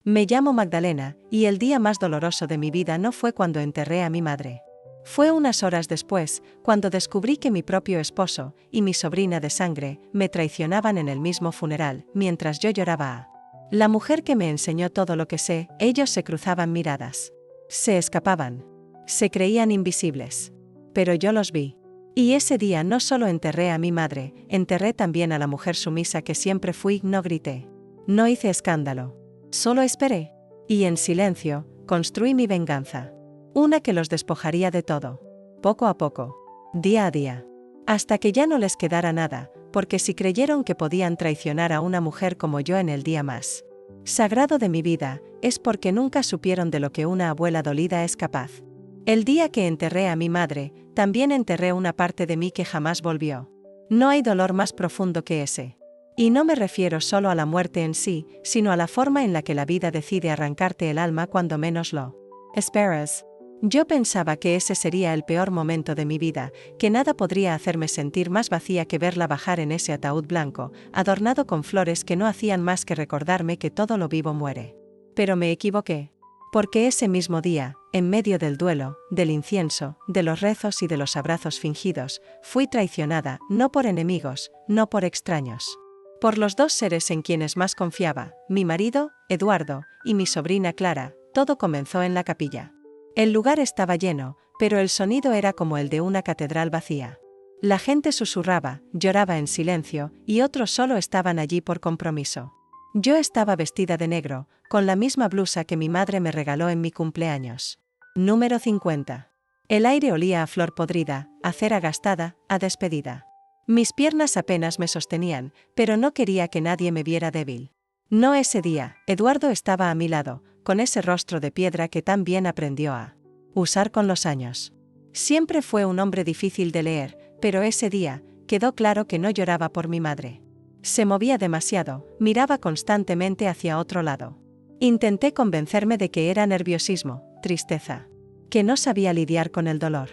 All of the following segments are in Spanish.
Me llamo Magdalena, y el día más doloroso de mi vida no fue cuando enterré a mi madre. Fue unas horas después, cuando descubrí que mi propio esposo y mi sobrina de sangre me traicionaban en el mismo funeral, mientras yo lloraba a la mujer que me enseñó todo lo que sé. Ellos se cruzaban miradas. Se escapaban. Se creían invisibles. Pero yo los vi. Y ese día no solo enterré a mi madre, enterré también a la mujer sumisa que siempre fui. No grité. No hice escándalo. Solo esperé. Y en silencio, construí mi venganza. Una que los despojaría de todo. Poco a poco. Día a día. Hasta que ya no les quedara nada, porque si creyeron que podían traicionar a una mujer como yo en el día más sagrado de mi vida, es porque nunca supieron de lo que una abuela dolida es capaz. El día que enterré a mi madre, también enterré una parte de mí que jamás volvió. No hay dolor más profundo que ese. Y no me refiero solo a la muerte en sí, sino a la forma en la que la vida decide arrancarte el alma cuando menos lo esperas. Yo pensaba que ese sería el peor momento de mi vida, que nada podría hacerme sentir más vacía que verla bajar en ese ataúd blanco, adornado con flores que no hacían más que recordarme que todo lo vivo muere. Pero me equivoqué. Porque ese mismo día, en medio del duelo, del incienso, de los rezos y de los abrazos fingidos, fui traicionada, no por enemigos, no por extraños. Por los dos seres en quienes más confiaba, mi marido, Eduardo, y mi sobrina Clara. Todo comenzó en la capilla. El lugar estaba lleno, pero el sonido era como el de una catedral vacía. La gente susurraba, lloraba en silencio, y otros solo estaban allí por compromiso. Yo estaba vestida de negro, con la misma blusa que mi madre me regaló en mi cumpleaños. Número 50. El aire olía a flor podrida, a cera gastada, a despedida. Mis piernas apenas me sostenían, pero no quería que nadie me viera débil. No ese día. Eduardo estaba a mi lado, con ese rostro de piedra que tan bien aprendió a usar con los años. Siempre fue un hombre difícil de leer, pero ese día quedó claro que no lloraba por mi madre. Se movía demasiado, miraba constantemente hacia otro lado. Intenté convencerme de que era nerviosismo, tristeza, que no sabía lidiar con el dolor.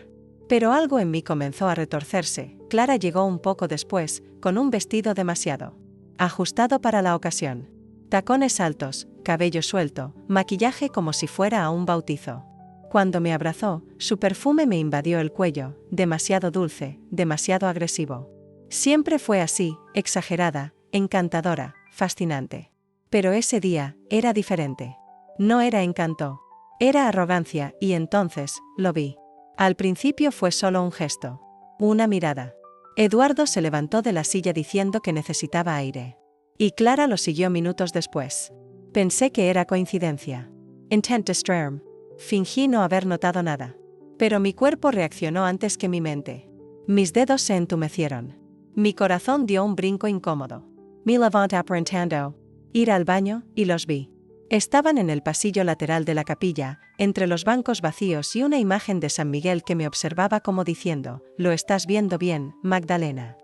Pero algo en mí comenzó a retorcerse. Clara llegó un poco después, con un vestido demasiado ajustado para la ocasión. Tacones altos, cabello suelto, maquillaje como si fuera a un bautizo. Cuando me abrazó, su perfume me invadió el cuello, demasiado dulce, demasiado agresivo. Siempre fue así, exagerada, encantadora, fascinante. Pero ese día, era diferente. No era encanto. Era arrogancia, y entonces, lo vi. Al principio fue solo un gesto. Una mirada. Eduardo se levantó de la silla diciendo que necesitaba aire. Y Clara lo siguió minutos después. Pensé que era coincidencia. Intent distraerme. Fingí no haber notado nada. Pero mi cuerpo reaccionó antes que mi mente. Mis dedos se entumecieron. Mi corazón dio un brinco incómodo. Me levanté aparentando ir al baño, y los vi. Estaban en el pasillo lateral de la capilla, entre los bancos vacíos y una imagen de San Miguel que me observaba como diciendo, «Lo estás viendo bien, Magdalena».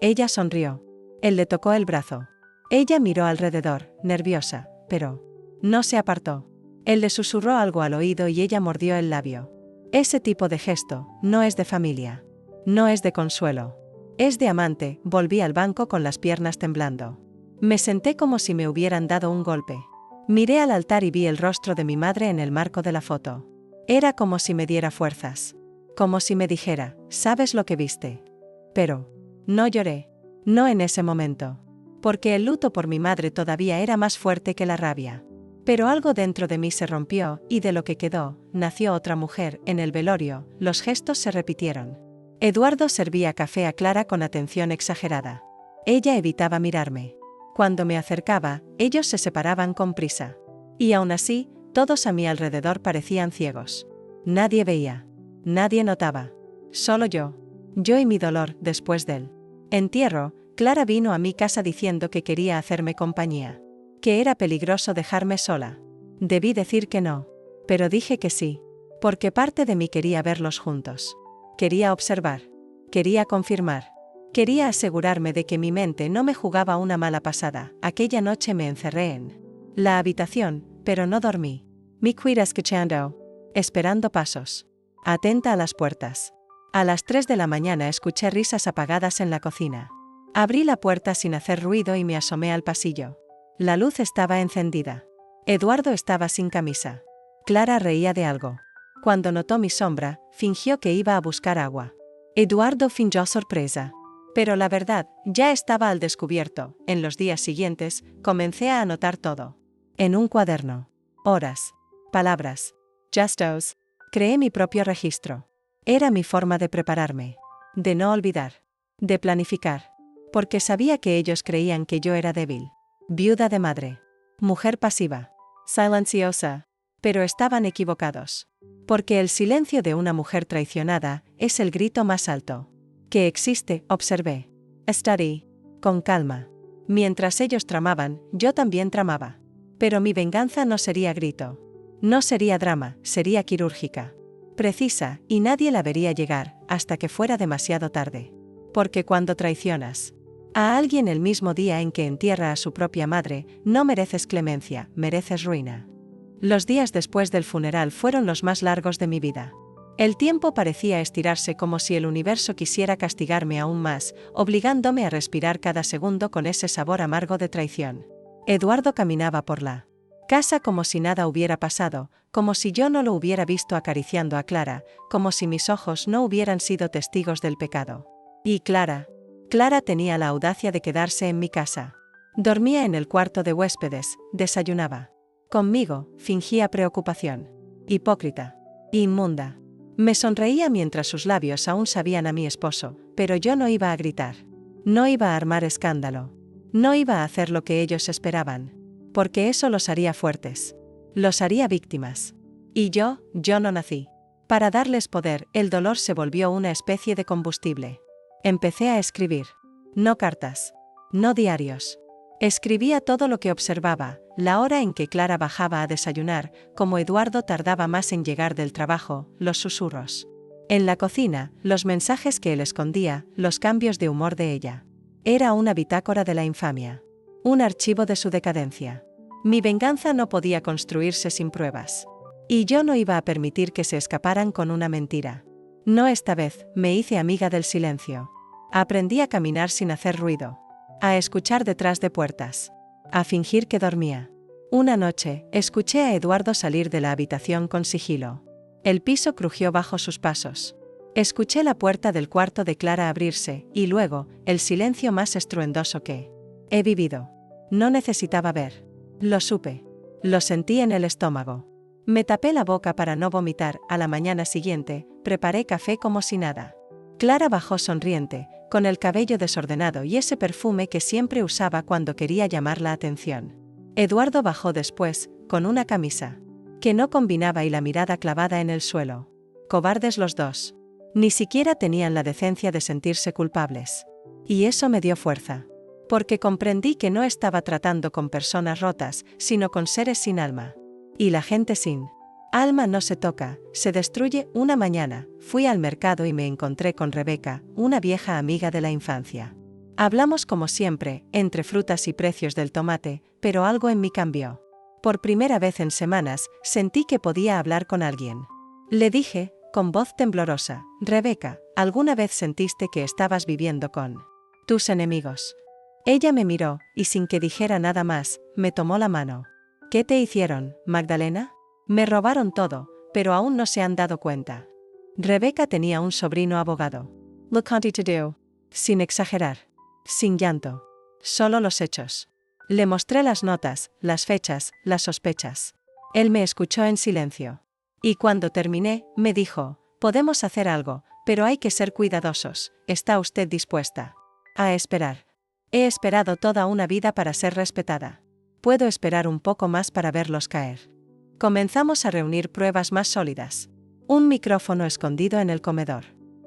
Ella sonrió. Él le tocó el brazo. Ella miró alrededor, nerviosa, pero no se apartó. Él le susurró algo al oído y ella mordió el labio. Ese tipo de gesto no es de familia. No es de consuelo. Es de amante. Volví al banco con las piernas temblando. Me senté como si me hubieran dado un golpe. Miré al altar y vi el rostro de mi madre en el marco de la foto. Era como si me diera fuerzas. Como si me dijera, ¿sabes lo que viste? Pero no lloré. No en ese momento. Porque el luto por mi madre todavía era más fuerte que la rabia. Pero algo dentro de mí se rompió, y de lo que quedó, nació otra mujer. En el velorio, los gestos se repitieron. Eduardo servía café a Clara con atención exagerada. Ella evitaba mirarme. Cuando me acercaba, ellos se separaban con prisa. Y aún así, todos a mi alrededor parecían ciegos. Nadie veía. Nadie notaba. Solo yo. Yo y mi dolor, después del entierro. Clara vino a mi casa diciendo que quería hacerme compañía. Que era peligroso dejarme sola. Debí decir que no. Pero dije que sí. Porque parte de mí quería verlos juntos. Quería observar. Quería confirmar. Quería asegurarme de que mi mente no me jugaba una mala pasada. Aquella noche me encerré en la habitación, pero no dormí. Me quedé escuchando. Esperando pasos. Atenta a las puertas. A las 3 de la mañana escuché risas apagadas en la cocina. Abrí la puerta sin hacer ruido y me asomé al pasillo. La luz estaba encendida. Eduardo estaba sin camisa. Clara reía de algo. Cuando notó mi sombra, fingió que iba a buscar agua. Eduardo fingió sorpresa. Pero la verdad, ya estaba al descubierto. En los días siguientes, comencé a anotar todo. En un cuaderno. Horas. Palabras. Gestos. Creé mi propio registro. Era mi forma de prepararme. De no olvidar. De planificar. Porque sabía que ellos creían que yo era débil. Viuda de madre. Mujer pasiva. Silenciosa. Pero estaban equivocados. Porque el silencio de una mujer traicionada es el grito más alto que existe, observé. Study. Con calma. Mientras ellos tramaban, yo también tramaba. Pero mi venganza no sería grito. No sería drama, sería quirúrgica. Precisa, y nadie la vería llegar, hasta que fuera demasiado tarde. Porque cuando traicionas a alguien el mismo día en que entierra a su propia madre, no mereces clemencia, mereces ruina. Los días después del funeral fueron los más largos de mi vida. El tiempo parecía estirarse como si el universo quisiera castigarme aún más, obligándome a respirar cada segundo con ese sabor amargo de traición. Eduardo caminaba por la casa como si nada hubiera pasado, como si yo no lo hubiera visto acariciando a Clara, como si mis ojos no hubieran sido testigos del pecado. Y Clara tenía la audacia de quedarse en mi casa. Dormía en el cuarto de huéspedes, desayunaba conmigo, fingía preocupación. Hipócrita. Inmunda. Me sonreía mientras sus labios aún sabían a mi esposo, pero yo no iba a gritar. No iba a armar escándalo. No iba a hacer lo que ellos esperaban. Porque eso los haría fuertes. Los haría víctimas. Y yo no nací para darles poder. El dolor se volvió una especie de combustible. Empecé a escribir. No cartas. No diarios. Escribía todo lo que observaba, la hora en que Clara bajaba a desayunar, como Eduardo tardaba más en llegar del trabajo, los susurros en la cocina, los mensajes que él escondía, los cambios de humor de ella. Era una bitácora de la infamia. Un archivo de su decadencia. Mi venganza no podía construirse sin pruebas. Y yo no iba a permitir que se escaparan con una mentira. No esta vez, me hice amiga del silencio. Aprendí a caminar sin hacer ruido. A escuchar detrás de puertas. A fingir que dormía. Una noche, escuché a Eduardo salir de la habitación con sigilo. El piso crujió bajo sus pasos. Escuché la puerta del cuarto de Clara abrirse, y luego, el silencio más estruendoso que he vivido. No necesitaba ver. Lo supe. Lo sentí en el estómago. Me tapé la boca para no vomitar. A la mañana siguiente, preparé café como si nada. Clara bajó sonriente, con el cabello desordenado y ese perfume que siempre usaba cuando quería llamar la atención. Eduardo bajó después, con una camisa que no combinaba y la mirada clavada en el suelo. Cobardes los dos. Ni siquiera tenían la decencia de sentirse culpables. Y eso me dio fuerza. Porque comprendí que no estaba tratando con personas rotas, sino con seres sin alma. Y la gente sin alma no se toca, se destruye. Una mañana, fui al mercado y me encontré con Rebeca, una vieja amiga de la infancia. Hablamos como siempre, entre frutas y precios del tomate, pero algo en mí cambió. Por primera vez en semanas, sentí que podía hablar con alguien. Le dije, con voz temblorosa, Rebeca, ¿alguna vez sentiste que estabas viviendo con tus enemigos? Ella me miró, y sin que dijera nada más, me tomó la mano. ¿Qué te hicieron, Magdalena? Me robaron todo, pero aún no se han dado cuenta. Rebeca tenía un sobrino abogado. Lo conté todo. Sin exagerar. Sin llanto. Solo los hechos. Le mostré las notas, las fechas, las sospechas. Él me escuchó en silencio. Y cuando terminé, me dijo, podemos hacer algo, pero hay que ser cuidadosos. ¿Está usted dispuesta a esperar? He esperado toda una vida para ser respetada. Puedo esperar un poco más para verlos caer. Comenzamos a reunir pruebas más sólidas. Un micrófono escondido en el comedor.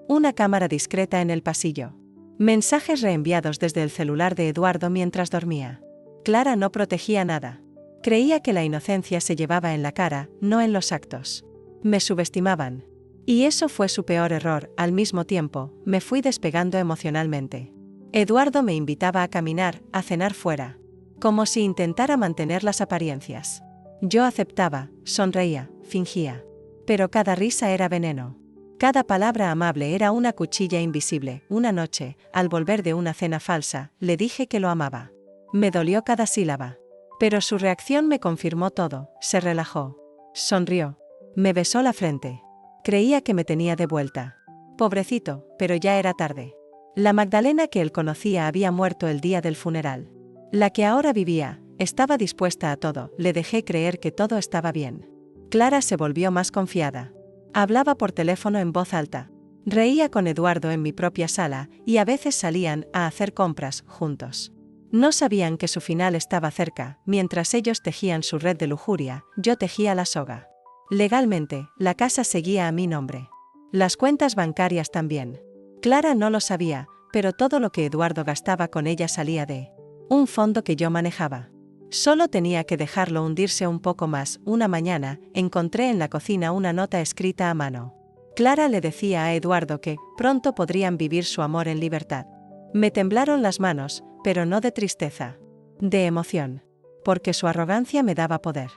Una cámara discreta en el pasillo. Mensajes reenviados desde el celular de Eduardo mientras dormía. Clara no protegía nada. Creía que la inocencia se llevaba en la cara, no en los actos. Me subestimaban. Y eso fue su peor error. Al mismo tiempo, me fui despegando emocionalmente. Eduardo me invitaba a caminar, a cenar fuera. Como si intentara mantener las apariencias. Yo aceptaba, sonreía, fingía. Pero cada risa era veneno. Cada palabra amable era una cuchilla invisible. Una noche, al volver de una cena falsa, le dije que lo amaba. Me dolió cada sílaba. Pero su reacción me confirmó todo, se relajó. Sonrió. Me besó la frente. Creía que me tenía de vuelta. Pobrecito, pero ya era tarde. La Magdalena que él conocía había muerto el día del funeral. La que ahora vivía, estaba dispuesta a todo, le dejé creer que todo estaba bien. Clara se volvió más confiada. Hablaba por teléfono en voz alta. Reía con Eduardo en mi propia sala, y a veces salían a hacer compras juntos. No sabían que su final estaba cerca, mientras ellos tejían su red de lujuria, yo tejía la soga. Legalmente, la casa seguía a mi nombre. Las cuentas bancarias también. Clara no lo sabía, pero todo lo que Eduardo gastaba con ella salía de un fondo que yo manejaba. Solo tenía que dejarlo hundirse un poco más. Una mañana, encontré en la cocina una nota escrita a mano. Clara le decía a Eduardo que pronto podrían vivir su amor en libertad. Me temblaron las manos, pero no de tristeza. De emoción. Porque su arrogancia me daba poder.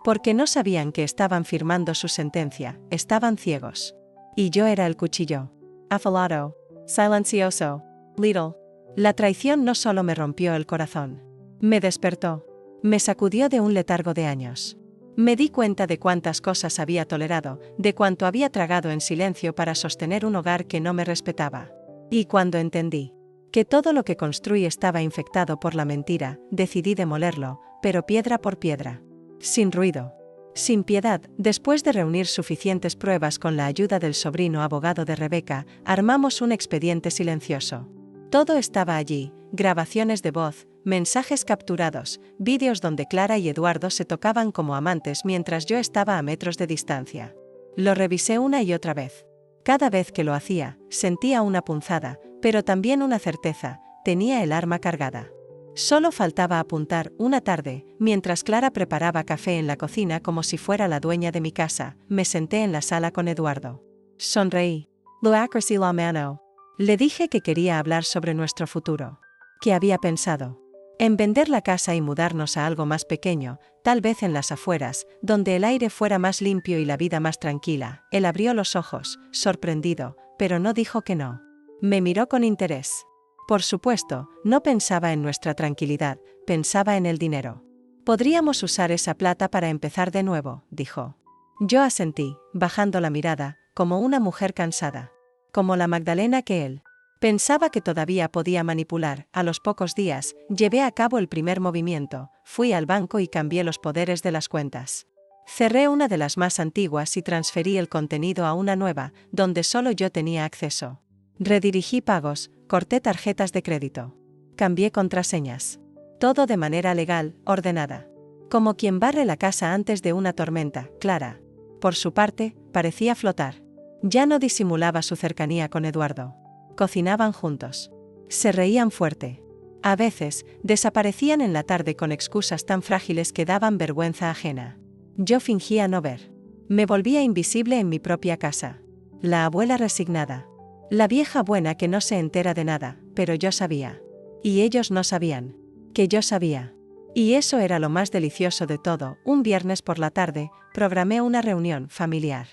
Porque no sabían que estaban firmando su sentencia, estaban ciegos. Y yo era el cuchillo. Afilado. Silencioso. Little. La traición no solo me rompió el corazón. Me despertó. Me sacudió de un letargo de años. Me di cuenta de cuántas cosas había tolerado, de cuánto había tragado en silencio para sostener un hogar que no me respetaba. Y cuando entendí que todo lo que construí estaba infectado por la mentira, decidí demolerlo, pero piedra por piedra. Sin ruido. Sin piedad, después de reunir suficientes pruebas con la ayuda del sobrino abogado de Rebeca, armamos un expediente silencioso. Todo estaba allí, grabaciones de voz, mensajes capturados, vídeos donde Clara y Eduardo se tocaban como amantes mientras yo estaba a metros de distancia. Lo revisé una y otra vez. Cada vez que lo hacía, sentía una punzada, pero también una certeza, tenía el arma cargada. Solo faltaba apuntar. Una tarde, mientras Clara preparaba café en la cocina como si fuera la dueña de mi casa, me senté en la sala con Eduardo. Sonreí. Lo acrocí la mano. Le dije que quería hablar sobre nuestro futuro. ¿Qué había pensado? En vender la casa y mudarnos a algo más pequeño, tal vez en las afueras, donde el aire fuera más limpio y la vida más tranquila. Él abrió los ojos, sorprendido, pero no dijo que no. Me miró con interés. Por supuesto, no pensaba en nuestra tranquilidad, pensaba en el dinero. Podríamos usar esa plata para empezar de nuevo, dijo. Yo asentí, bajando la mirada, como una mujer cansada. Como la Magdalena que él pensaba que todavía podía manipular. A los pocos días, llevé a cabo el primer movimiento, fui al banco y cambié los poderes de las cuentas. Cerré una de las más antiguas y transferí el contenido a una nueva, donde solo yo tenía acceso. Redirigí pagos, corté tarjetas de crédito. Cambié contraseñas. Todo de manera legal, ordenada. Como quien barre la casa antes de una tormenta. Clara, por su parte, parecía flotar. Ya no disimulaba su cercanía con Eduardo. Cocinaban juntos. Se reían fuerte. A veces, desaparecían en la tarde con excusas tan frágiles que daban vergüenza ajena. Yo fingía no ver. Me volvía invisible en mi propia casa. La abuela resignada. La vieja buena que no se entera de nada, pero yo sabía. Y ellos no sabían. Que yo sabía. Y eso era lo más delicioso de todo. Un viernes por la tarde, programé una reunión familiar.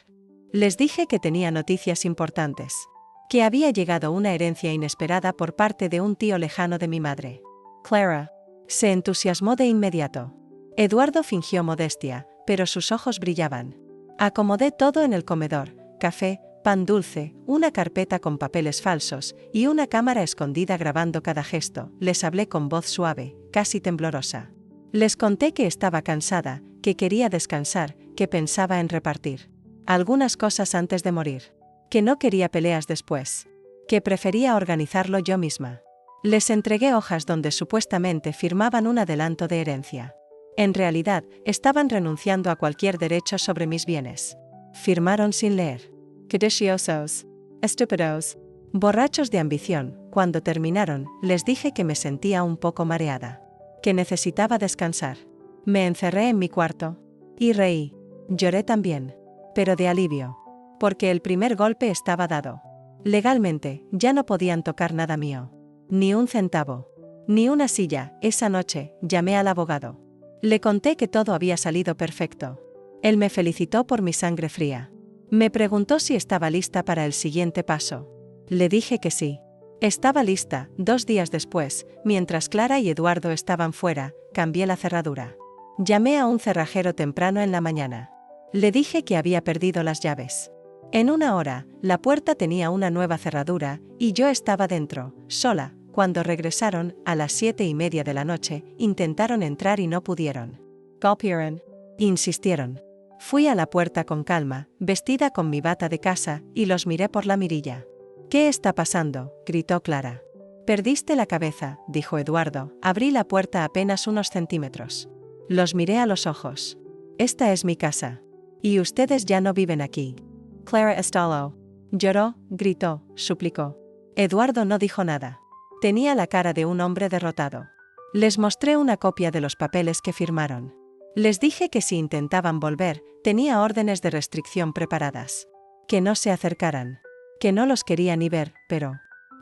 Les dije que tenía noticias importantes. Que había llegado una herencia inesperada por parte de un tío lejano de mi madre. Clara se entusiasmó de inmediato. Eduardo fingió modestia, pero sus ojos brillaban. Acomodé todo en el comedor: café, pan dulce, una carpeta con papeles falsos, y una cámara escondida grabando cada gesto. Les hablé con voz suave, casi temblorosa. Les conté que estaba cansada, que quería descansar, que pensaba en repartir algunas cosas antes de morir. Que no quería peleas después. Que prefería organizarlo yo misma. Les entregué hojas donde supuestamente firmaban un adelanto de herencia. En realidad, estaban renunciando a cualquier derecho sobre mis bienes. Firmaron sin leer. Codiciosos. Estúpidos. Borrachos de ambición. Cuando terminaron, les dije que me sentía un poco mareada. Que necesitaba descansar. Me encerré en mi cuarto. Y reí. Lloré también. Pero de alivio. Porque el primer golpe estaba dado. Legalmente, ya no podían tocar nada mío. Ni un centavo. Ni una silla. Esa noche, llamé al abogado. Le conté que todo había salido perfecto. Él me felicitó por mi sangre fría. Me preguntó si estaba lista para el siguiente paso. Le dije que sí. Estaba lista. 2 días después, mientras Clara y Eduardo estaban fuera, cambié la cerradura. Llamé a un cerrajero temprano en la mañana. Le dije que había perdido las llaves. En 1 hora, la puerta tenía una nueva cerradura, y yo estaba dentro, sola. Cuando regresaron, a las 7:30 de la noche, intentaron entrar y no pudieron. Golpearon. Insistieron. Fui a la puerta con calma, vestida con mi bata de casa, y los miré por la mirilla. «¿Qué está pasando?», gritó Clara. «Perdiste la cabeza», dijo Eduardo. Abrí la puerta apenas unos centímetros. Los miré a los ojos. «Esta es mi casa. Y ustedes ya no viven aquí». Clara estaló. Lloró, gritó, suplicó. Eduardo no dijo nada. Tenía la cara de un hombre derrotado. Les mostré una copia de los papeles que firmaron. Les dije que si intentaban volver, tenía órdenes de restricción preparadas. Que no se acercaran. Que no los quería ni ver, pero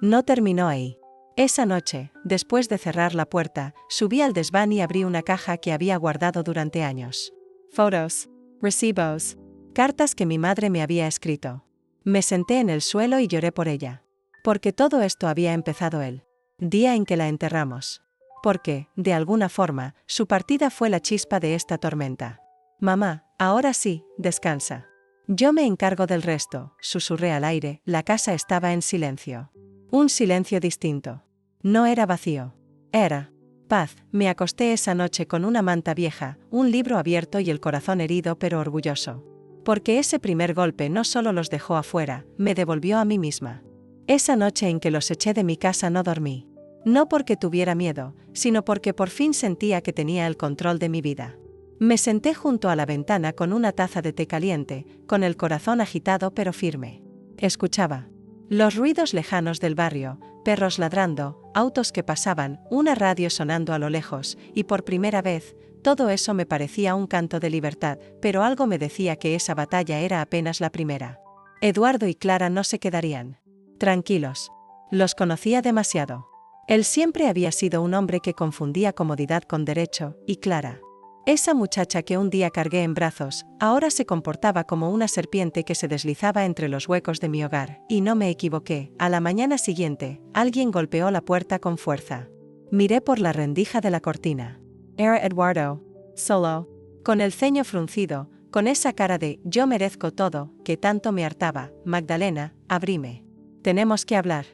no terminó ahí. Esa noche, después de cerrar la puerta, subí al desván y abrí una caja que había guardado durante años. Fotos, recibos, cartas que mi madre me había escrito. Me senté en el suelo y lloré por ella. Porque todo esto había empezado el día en que la enterramos. Porque, de alguna forma, su partida fue la chispa de esta tormenta. «Mamá, ahora sí, descansa. Yo me encargo del resto», susurré al aire. La casa estaba en silencio. Un silencio distinto. No era vacío. Era paz. Me acosté esa noche con una manta vieja, un libro abierto y el corazón herido pero orgulloso. Porque ese primer golpe no solo los dejó afuera, me devolvió a mí misma. Esa noche en que los eché de mi casa no dormí. No porque tuviera miedo, sino porque por fin sentía que tenía el control de mi vida. Me senté junto a la ventana con una taza de té caliente, con el corazón agitado pero firme. Escuchaba los ruidos lejanos del barrio, perros ladrando, autos que pasaban, una radio sonando a lo lejos, y por primera vez, todo eso me parecía un canto de libertad, pero algo me decía que esa batalla era apenas la primera. Eduardo y Clara no se quedarían tranquilos. Los conocía demasiado. Él siempre había sido un hombre que confundía comodidad con derecho, y Clara, esa muchacha que un día cargué en brazos, ahora se comportaba como una serpiente que se deslizaba entre los huecos de mi hogar, y no me equivoqué. A la mañana siguiente, alguien golpeó la puerta con fuerza. Miré por la rendija de la cortina. Era Eduardo, solo, con el ceño fruncido, con esa cara de «yo merezco todo», que tanto me hartaba. «Magdalena, abrime. Tenemos que hablar».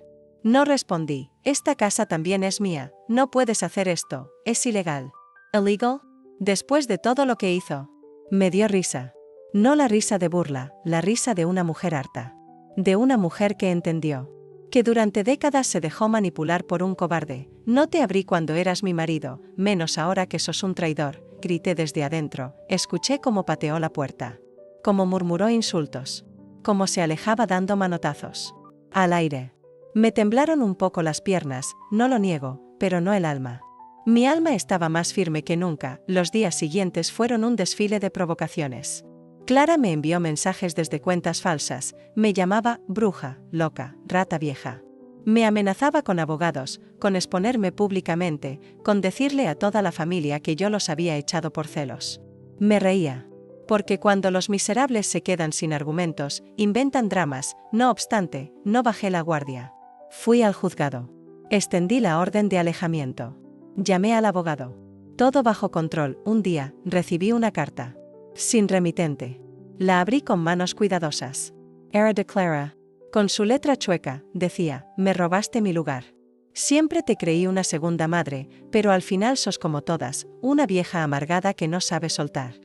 No respondí. «Esta casa también es mía. No puedes hacer esto. Es ilegal». «Illegal? Después de todo lo que hizo». Me dio risa. No la risa de burla, la risa de una mujer harta. De una mujer que entendió. Que durante décadas se dejó manipular por un cobarde. «No te abrí cuando eras mi marido, menos ahora que sos un traidor», grité desde adentro. Escuché cómo pateó la puerta. Cómo murmuró insultos. Cómo se alejaba dando manotazos. Al aire. Me temblaron un poco las piernas, no lo niego, pero no el alma. Mi alma estaba más firme que nunca. Los días siguientes fueron un desfile de provocaciones. Clara me envió mensajes desde cuentas falsas, me llamaba bruja, loca, rata vieja. Me amenazaba con abogados, con exponerme públicamente, con decirle a toda la familia que yo los había echado por celos. Me reía. Porque cuando los miserables se quedan sin argumentos, inventan dramas. No obstante, no bajé la guardia. Fui al juzgado. Extendí la orden de alejamiento. Llamé al abogado. Todo bajo control. Un día, recibí una carta. Sin remitente. La abrí con manos cuidadosas. Era de Clara. Con su letra chueca, decía: «Me robaste mi lugar. Siempre te creí una segunda madre, pero al final sos como todas, una vieja amargada que no sabe soltar».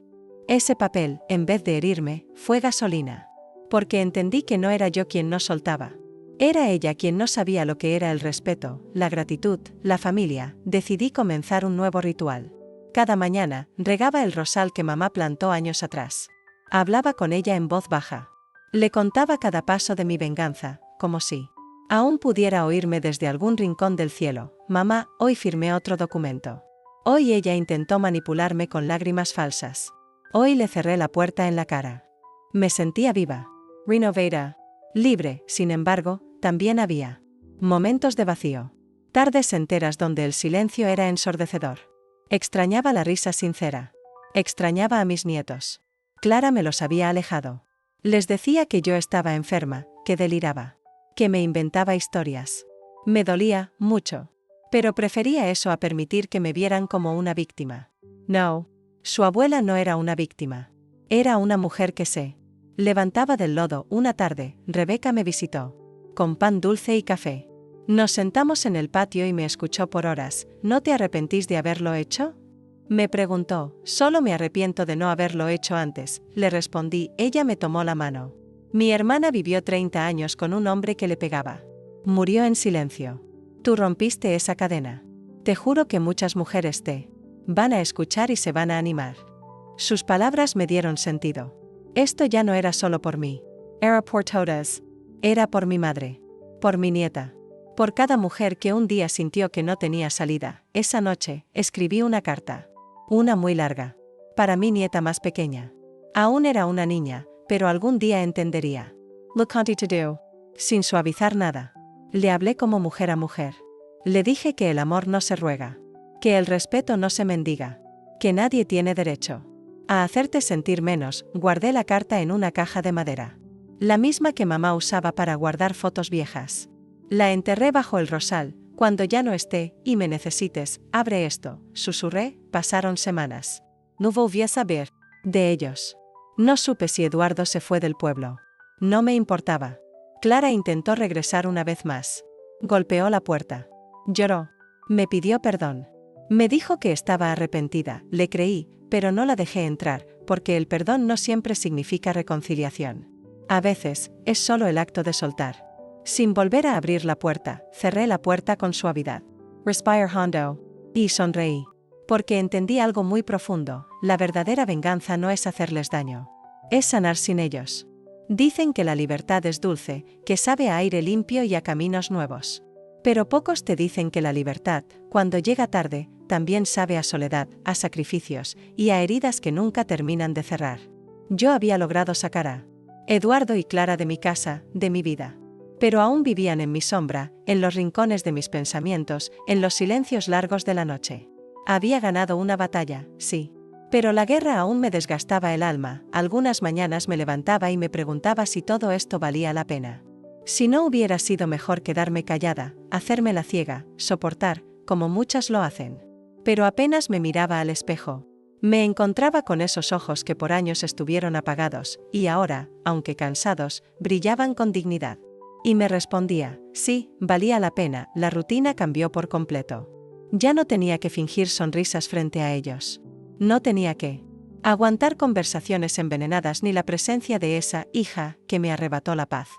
Ese papel, en vez de herirme, fue gasolina. Porque entendí que no era yo quien no soltaba. Era ella quien no sabía lo que era el respeto, la gratitud, la familia. Decidí comenzar un nuevo ritual. Cada mañana, regaba el rosal que mamá plantó años atrás. Hablaba con ella en voz baja. Le contaba cada paso de mi venganza, como si aún pudiera oírme desde algún rincón del cielo. «Mamá, hoy firmé otro documento». Hoy ella intentó manipularme con lágrimas falsas. Hoy le cerré la puerta en la cara. Me sentía viva. Renovada. Libre. Sin embargo, también había momentos de vacío. Tardes enteras donde el silencio era ensordecedor. Extrañaba la risa sincera. Extrañaba a mis nietos. Clara me los había alejado. Les decía que yo estaba enferma, que deliraba. Que me inventaba historias. Me dolía, mucho. Pero prefería eso a permitir que me vieran como una víctima. No. Su abuela no era una víctima. Era una mujer que se levantaba del lodo. Una tarde, Rebeca me visitó. Con pan dulce y café. Nos sentamos en el patio y me escuchó por horas. ¿No te arrepentís de haberlo hecho? Me preguntó. Solo me arrepiento de no haberlo hecho antes, le respondí. Ella me tomó la mano. Mi hermana vivió 30 años con un hombre que le pegaba. Murió en silencio. Tú rompiste esa cadena. Te juro que muchas mujeres te van a escuchar y se van a animar. Sus palabras me dieron sentido. Esto ya no era solo por mí. Era por todas. Era por mi madre. Por mi nieta. Por cada mujer que un día sintió que no tenía salida. Esa noche, escribí una carta. Una muy larga. Para mi nieta más pequeña. Aún era una niña, pero algún día entendería. Lo conté todo. Sin suavizar nada. Le hablé como mujer a mujer. Le dije que el amor no se ruega. Que el respeto no se mendiga. Que nadie tiene derecho a hacerte sentir menos. Guardé la carta en una caja de madera. La misma que mamá usaba para guardar fotos viejas. La enterré bajo el rosal. Cuando ya no esté, y me necesites, abre esto, susurré. Pasaron semanas. No volví a saber de ellos. No supe si Eduardo se fue del pueblo. No me importaba. Clara intentó regresar una vez más. Golpeó la puerta. Lloró. Me pidió perdón. Me dijo que estaba arrepentida. Le creí, pero no la dejé entrar, porque el perdón no siempre significa reconciliación. A veces, es solo el acto de soltar. Sin volver a abrir la puerta, cerré la puerta con suavidad. Respire hondo. Y sonreí. Porque entendí algo muy profundo. La verdadera venganza no es hacerles daño. Es sanar sin ellos. Dicen que la libertad es dulce, que sabe a aire limpio y a caminos nuevos. Pero pocos te dicen que la libertad, cuando llega tarde, también sabe a soledad, a sacrificios, y a heridas que nunca terminan de cerrar. Yo había logrado sacar a Eduardo y Clara de mi casa, de mi vida. Pero aún vivían en mi sombra, en los rincones de mis pensamientos, en los silencios largos de la noche. Había ganado una batalla, sí. Pero la guerra aún me desgastaba el alma. Algunas mañanas me levantaba y me preguntaba si todo esto valía la pena. Si no hubiera sido mejor quedarme callada, hacerme la ciega, soportar, como muchas lo hacen. Pero apenas me miraba al espejo. Me encontraba con esos ojos que por años estuvieron apagados, y ahora, aunque cansados, brillaban con dignidad. Y me respondía, sí, valía la pena. La rutina cambió por completo. Ya no tenía que fingir sonrisas frente a ellos. No tenía que aguantar conversaciones envenenadas ni la presencia de esa hija que me arrebató la paz.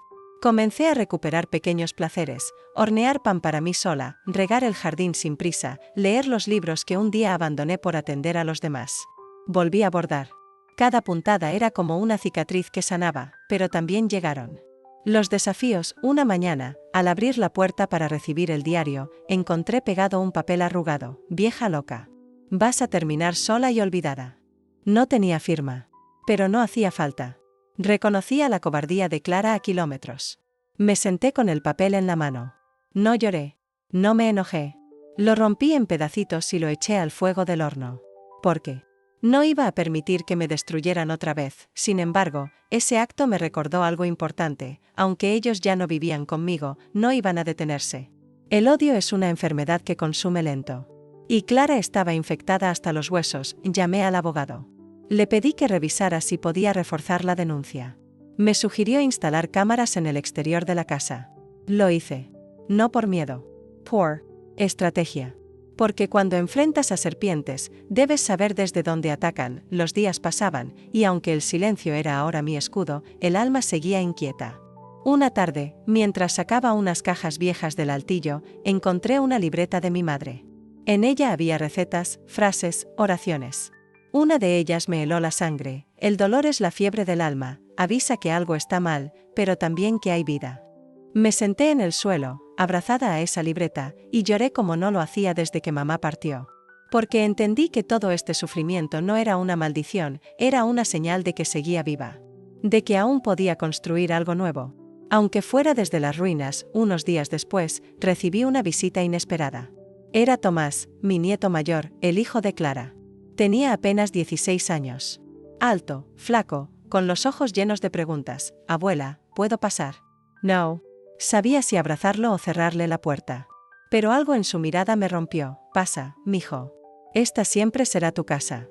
Comencé a recuperar pequeños placeres, hornear pan para mí sola, regar el jardín sin prisa, leer los libros que un día abandoné por atender a los demás. Volví a bordar. Cada puntada era como una cicatriz que sanaba, pero también llegaron los desafíos. Una mañana, al abrir la puerta para recibir el diario, encontré pegado un papel arrugado. Vieja loca. Vas a terminar sola y olvidada. No tenía firma. Pero no hacía falta. Reconocía la cobardía de Clara a kilómetros. Me senté con el papel en la mano. No lloré. No me enojé. Lo rompí en pedacitos y lo eché al fuego del horno. ¿Por qué? No iba a permitir que me destruyeran otra vez. Sin embargo, ese acto me recordó algo importante. Aunque ellos ya no vivían conmigo, no iban a detenerse. El odio es una enfermedad que consume lento. Y Clara estaba infectada hasta los huesos. Llamé al abogado. Le pedí que revisara si podía reforzar la denuncia. Me sugirió instalar cámaras en el exterior de la casa. Lo hice. No por miedo. Por estrategia. Porque cuando enfrentas a serpientes, debes saber desde dónde atacan. Los días pasaban, y aunque el silencio era ahora mi escudo, el alma seguía inquieta. Una tarde, mientras sacaba unas cajas viejas del altillo, encontré una libreta de mi madre. En ella había recetas, frases, oraciones. Una de ellas me heló la sangre. El dolor es la fiebre del alma, avisa que algo está mal, pero también que hay vida. Me senté en el suelo, abrazada a esa libreta, y lloré como no lo hacía desde que mamá partió. Porque entendí que todo este sufrimiento no era una maldición, era una señal de que seguía viva. De que aún podía construir algo nuevo. Aunque fuera desde las ruinas. Unos días después, recibí una visita inesperada. Era Tomás, mi nieto mayor, el hijo de Clara. Tenía apenas 16 años. Alto, flaco, con los ojos llenos de preguntas. Abuela, ¿puedo pasar? No. Sabía si abrazarlo o cerrarle la puerta. Pero algo en su mirada me rompió. Pasa, mijo. Esta siempre será tu casa.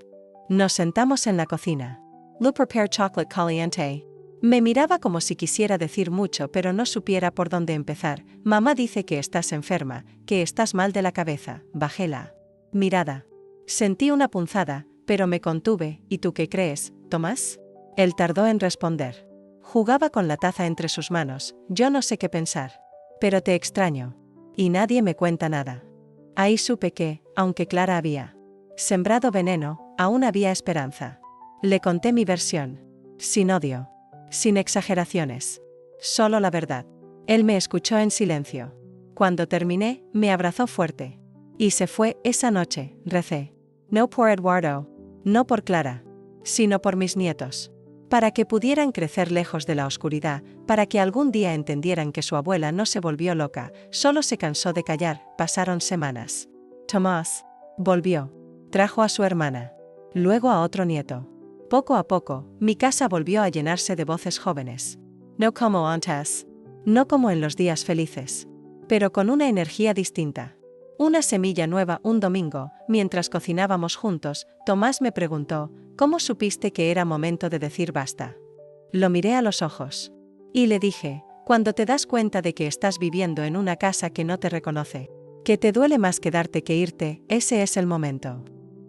Nos sentamos en la cocina. Le preparé chocolate caliente. Me miraba como si quisiera decir mucho pero no supiera por dónde empezar. Mamá dice que estás enferma, que estás mal de la cabeza. Bajé la mirada. Sentí una punzada, pero me contuve. ¿Y tú qué crees, Tomás? Él tardó en responder. Jugaba con la taza entre sus manos. Yo no sé qué pensar. Pero te extraño. Y nadie me cuenta nada. Ahí supe que, aunque Clara había sembrado veneno, aún había esperanza. Le conté mi versión. Sin odio. Sin exageraciones. Solo la verdad. Él me escuchó en silencio. Cuando terminé, me abrazó fuerte. Y se fue. Esa noche, recé. No por Eduardo. No por Clara. Sino por mis nietos. Para que pudieran crecer lejos de la oscuridad, para que algún día entendieran que su abuela no se volvió loca, solo se cansó de callar. Pasaron semanas. Tomás volvió. Trajo a su hermana. Luego a otro nieto. Poco a poco, mi casa volvió a llenarse de voces jóvenes. No como antes. No como en los días felices. Pero con una energía distinta. Una semilla nueva. Un domingo, mientras cocinábamos juntos, Tomás me preguntó, ¿cómo supiste que era momento de decir basta? Lo miré a los ojos. Y le dije, cuando te das cuenta de que estás viviendo en una casa que no te reconoce, que te duele más quedarte que irte, ese es el momento.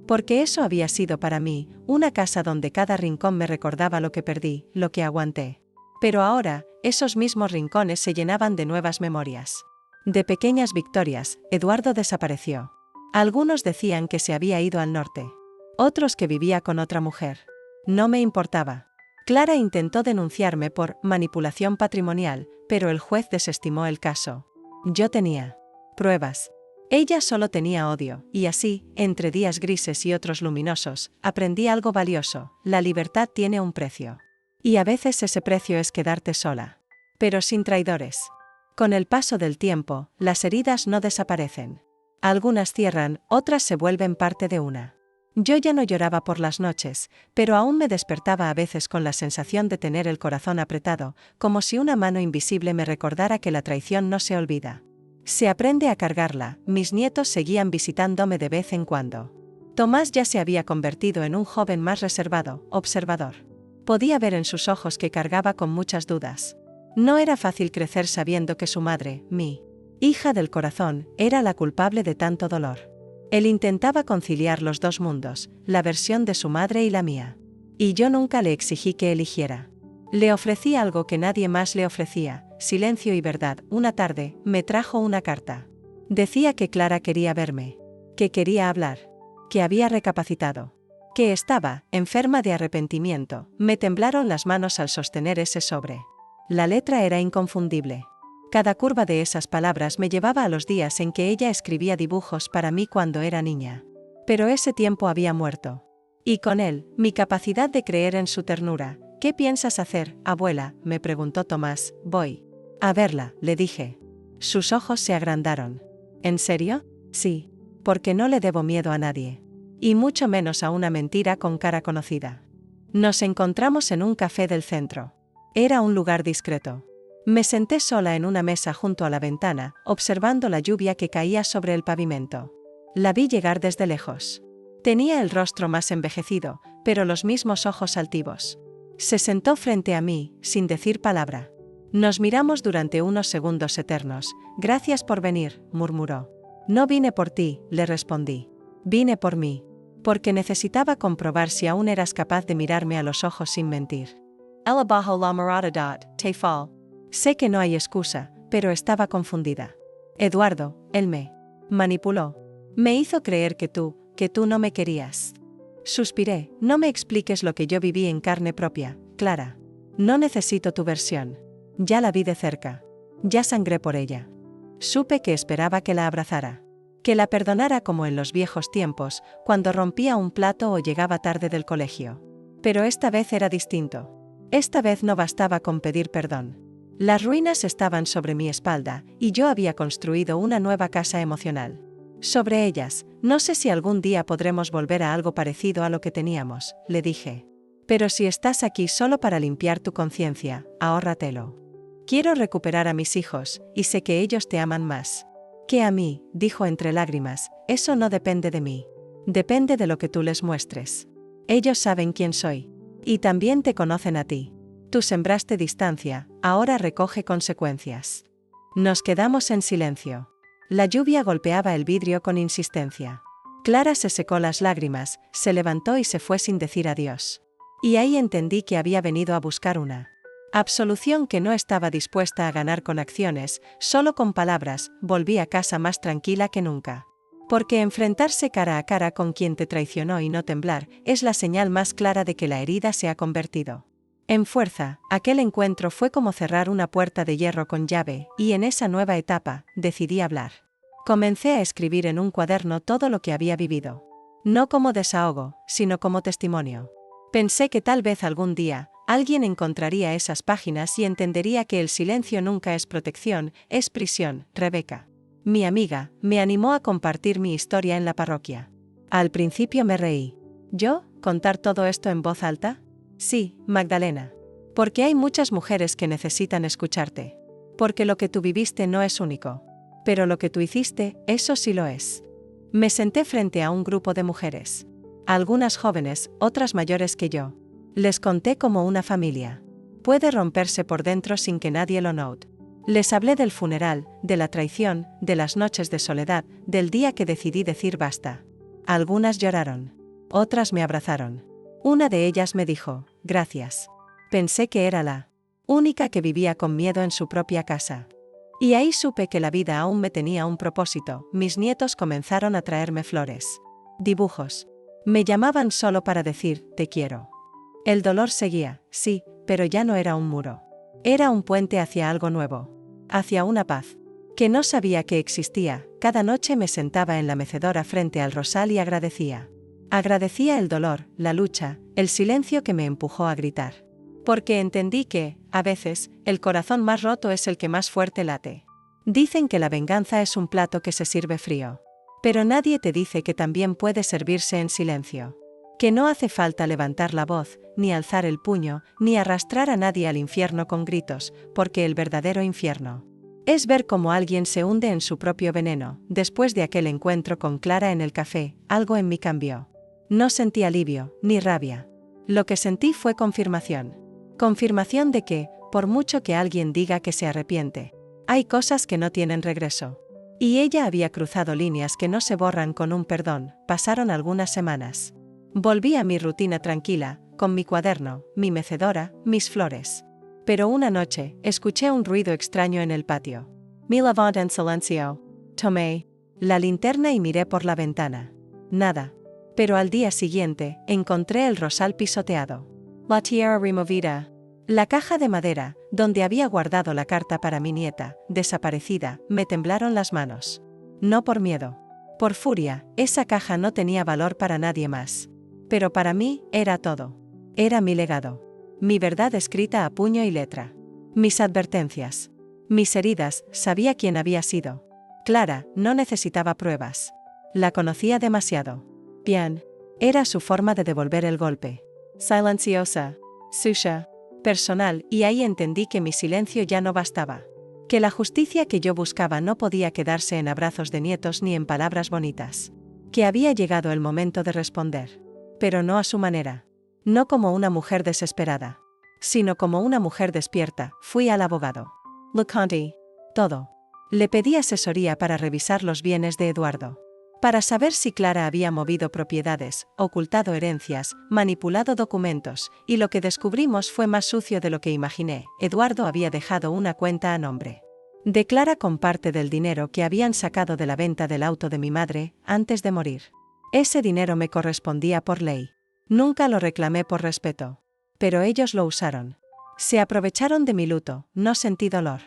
Porque eso había sido para mí, una casa donde cada rincón me recordaba lo que perdí, lo que aguanté. Pero ahora, esos mismos rincones se llenaban de nuevas memorias. De pequeñas victorias. Eduardo desapareció. Algunos decían que se había ido al norte. Otros que vivía con otra mujer. No me importaba. Clara intentó denunciarme por manipulación patrimonial, pero el juez desestimó el caso. Yo tenía pruebas. Ella solo tenía odio, y así, entre días grises y otros luminosos, aprendí algo valioso: la libertad tiene un precio. Y a veces ese precio es quedarte sola. Pero sin traidores. Con el paso del tiempo, las heridas no desaparecen. Algunas cierran, otras se vuelven parte de una. Yo ya no lloraba por las noches, pero aún me despertaba a veces con la sensación de tener el corazón apretado, como si una mano invisible me recordara que la traición no se olvida. Se aprende a cargarla. Mis nietos seguían visitándome de vez en cuando. Tomás ya se había convertido en un joven más reservado, observador. Podía ver en sus ojos que cargaba con muchas dudas. No era fácil crecer sabiendo que su madre, mi hija del corazón, era la culpable de tanto dolor. Él intentaba conciliar los dos mundos, la versión de su madre y la mía. Y yo nunca le exigí que eligiera. Le ofrecí algo que nadie más le ofrecía: silencio y verdad. Una tarde, me trajo una carta. Decía que Clara quería verme, que quería hablar, que había recapacitado, que estaba enferma de arrepentimiento. Me temblaron las manos al sostener ese sobre. La letra era inconfundible. Cada curva de esas palabras me llevaba a los días en que ella escribía dibujos para mí cuando era niña. Pero ese tiempo había muerto. Y con él, mi capacidad de creer en su ternura. ¿Qué piensas hacer, abuela?, me preguntó Tomás. Voy a verla, le dije. Sus ojos se agrandaron. ¿En serio? Sí. Porque no le debo miedo a nadie. Y mucho menos a una mentira con cara conocida. Nos encontramos en un café del centro. Era un lugar discreto. Me senté sola en una mesa junto a la ventana, observando la lluvia que caía sobre el pavimento. La vi llegar desde lejos. Tenía el rostro más envejecido, pero los mismos ojos altivos. Se sentó frente a mí, sin decir palabra. Nos miramos durante unos segundos eternos. Gracias por venir, murmuró. No vine por ti, le respondí. Vine por mí. Porque necesitaba comprobar si aún eras capaz de mirarme a los ojos sin mentir. Ella bajo la mirada. Te fall. Sé que no hay excusa, pero estaba confundida. Eduardo, él me manipuló. Me hizo creer que tú no me querías. Suspiré. No me expliques lo que yo viví en carne propia, Clara. No necesito tu versión. Ya la vi de cerca. Ya sangré por ella. Supe que esperaba que la abrazara. Que la perdonara como en los viejos tiempos, cuando rompía un plato o llegaba tarde del colegio. Pero esta vez era distinto. Esta vez no bastaba con pedir perdón. Las ruinas estaban sobre mi espalda, y yo había construido una nueva casa emocional. Sobre ellas, no sé si algún día podremos volver a algo parecido a lo que teníamos, le dije. Pero si estás aquí solo para limpiar tu conciencia, ahórratelo. Quiero recuperar a mis hijos, y sé que ellos te aman más que a mí, dijo entre lágrimas. Eso no depende de mí. Depende de lo que tú les muestres. Ellos saben quién soy. Y también te conocen a ti. Tú sembraste distancia, ahora recoge consecuencias. Nos quedamos en silencio. La lluvia golpeaba el vidrio con insistencia. Clara se secó las lágrimas, se levantó y se fue sin decir adiós. Y ahí entendí que había venido a buscar una absolución que no estaba dispuesta a ganar con acciones, solo con palabras. Volví a casa más tranquila que nunca. Porque enfrentarse cara a cara con quien te traicionó y no temblar, es la señal más clara de que la herida se ha convertido en fuerza. Aquel encuentro fue como cerrar una puerta de hierro con llave, y en esa nueva etapa, decidí hablar. Comencé a escribir en un cuaderno todo lo que había vivido. No como desahogo, sino como testimonio. Pensé que tal vez algún día, alguien encontraría esas páginas y entendería que el silencio nunca es protección, es prisión. Rebeca, mi amiga, me animó a compartir mi historia en la parroquia. Al principio me reí. ¿Yo, contar todo esto en voz alta? Sí, Magdalena. Porque hay muchas mujeres que necesitan escucharte. Porque lo que tú viviste no es único. Pero lo que tú hiciste, eso sí lo es. Me senté frente a un grupo de mujeres. Algunas jóvenes, otras mayores que yo. Les conté como una familia. Puede romperse por dentro sin que nadie lo note. Les hablé del funeral, de la traición, de las noches de soledad, del día que decidí decir basta. Algunas lloraron. Otras me abrazaron. Una de ellas me dijo, gracias. Pensé que era la única que vivía con miedo en su propia casa. Y ahí supe que la vida aún me tenía un propósito. Mis nietos comenzaron a traerme flores, dibujos. Me llamaban solo para decir, te quiero. El dolor seguía, sí, pero ya no era un muro. Era un puente hacia algo nuevo. Hacia una paz que no sabía que existía. Cada noche me sentaba en la mecedora frente al rosal y agradecía. Agradecía el dolor, la lucha, el silencio que me empujó a gritar. Porque entendí que, a veces, el corazón más roto es el que más fuerte late. Dicen que la venganza es un plato que se sirve frío. Pero nadie te dice que también puede servirse en silencio. Que no hace falta levantar la voz, ni alzar el puño, ni arrastrar a nadie al infierno con gritos, porque el verdadero infierno es ver cómo alguien se hunde en su propio veneno. Después de aquel encuentro con Clara en el café, algo en mí cambió. No sentí alivio, ni rabia. Lo que sentí fue confirmación. Confirmación de que, por mucho que alguien diga que se arrepiente, hay cosas que no tienen regreso. Y ella había cruzado líneas que no se borran con un perdón. Pasaron algunas semanas. Volví a mi rutina tranquila, con mi cuaderno, mi mecedora, mis flores. Pero una noche, escuché un ruido extraño en el patio. Me levanté en silencio. Tomé la linterna y miré por la ventana. Nada. Pero al día siguiente, encontré el rosal pisoteado. La tierra removida. La caja de madera, donde había guardado la carta para mi nieta, desaparecida. Me temblaron las manos. No por miedo. Por furia. Esa caja no tenía valor para nadie más. Pero para mí, era todo. Era mi legado. Mi verdad escrita a puño y letra. Mis advertencias. Mis heridas. Sabía quién había sido. Clara, no necesitaba pruebas. La conocía demasiado. Bien. Era su forma de devolver el golpe. Silenciosa. Sucia. Personal, y ahí entendí que mi silencio ya no bastaba. Que la justicia que yo buscaba no podía quedarse en abrazos de nietos ni en palabras bonitas. Que había llegado el momento de responder. Pero no a su manera. No como una mujer desesperada. Sino como una mujer despierta. Fui al abogado. Le conté todo. Le pedí asesoría para revisar los bienes de Eduardo. Para saber si Clara había movido propiedades, ocultado herencias, manipulado documentos, y lo que descubrimos fue más sucio de lo que imaginé. Eduardo había dejado una cuenta a nombre de Clara con parte del dinero que habían sacado de la venta del auto de mi madre, antes de morir. Ese dinero me correspondía por ley. Nunca lo reclamé por respeto. Pero ellos lo usaron. Se aprovecharon de mi luto, no sentí dolor.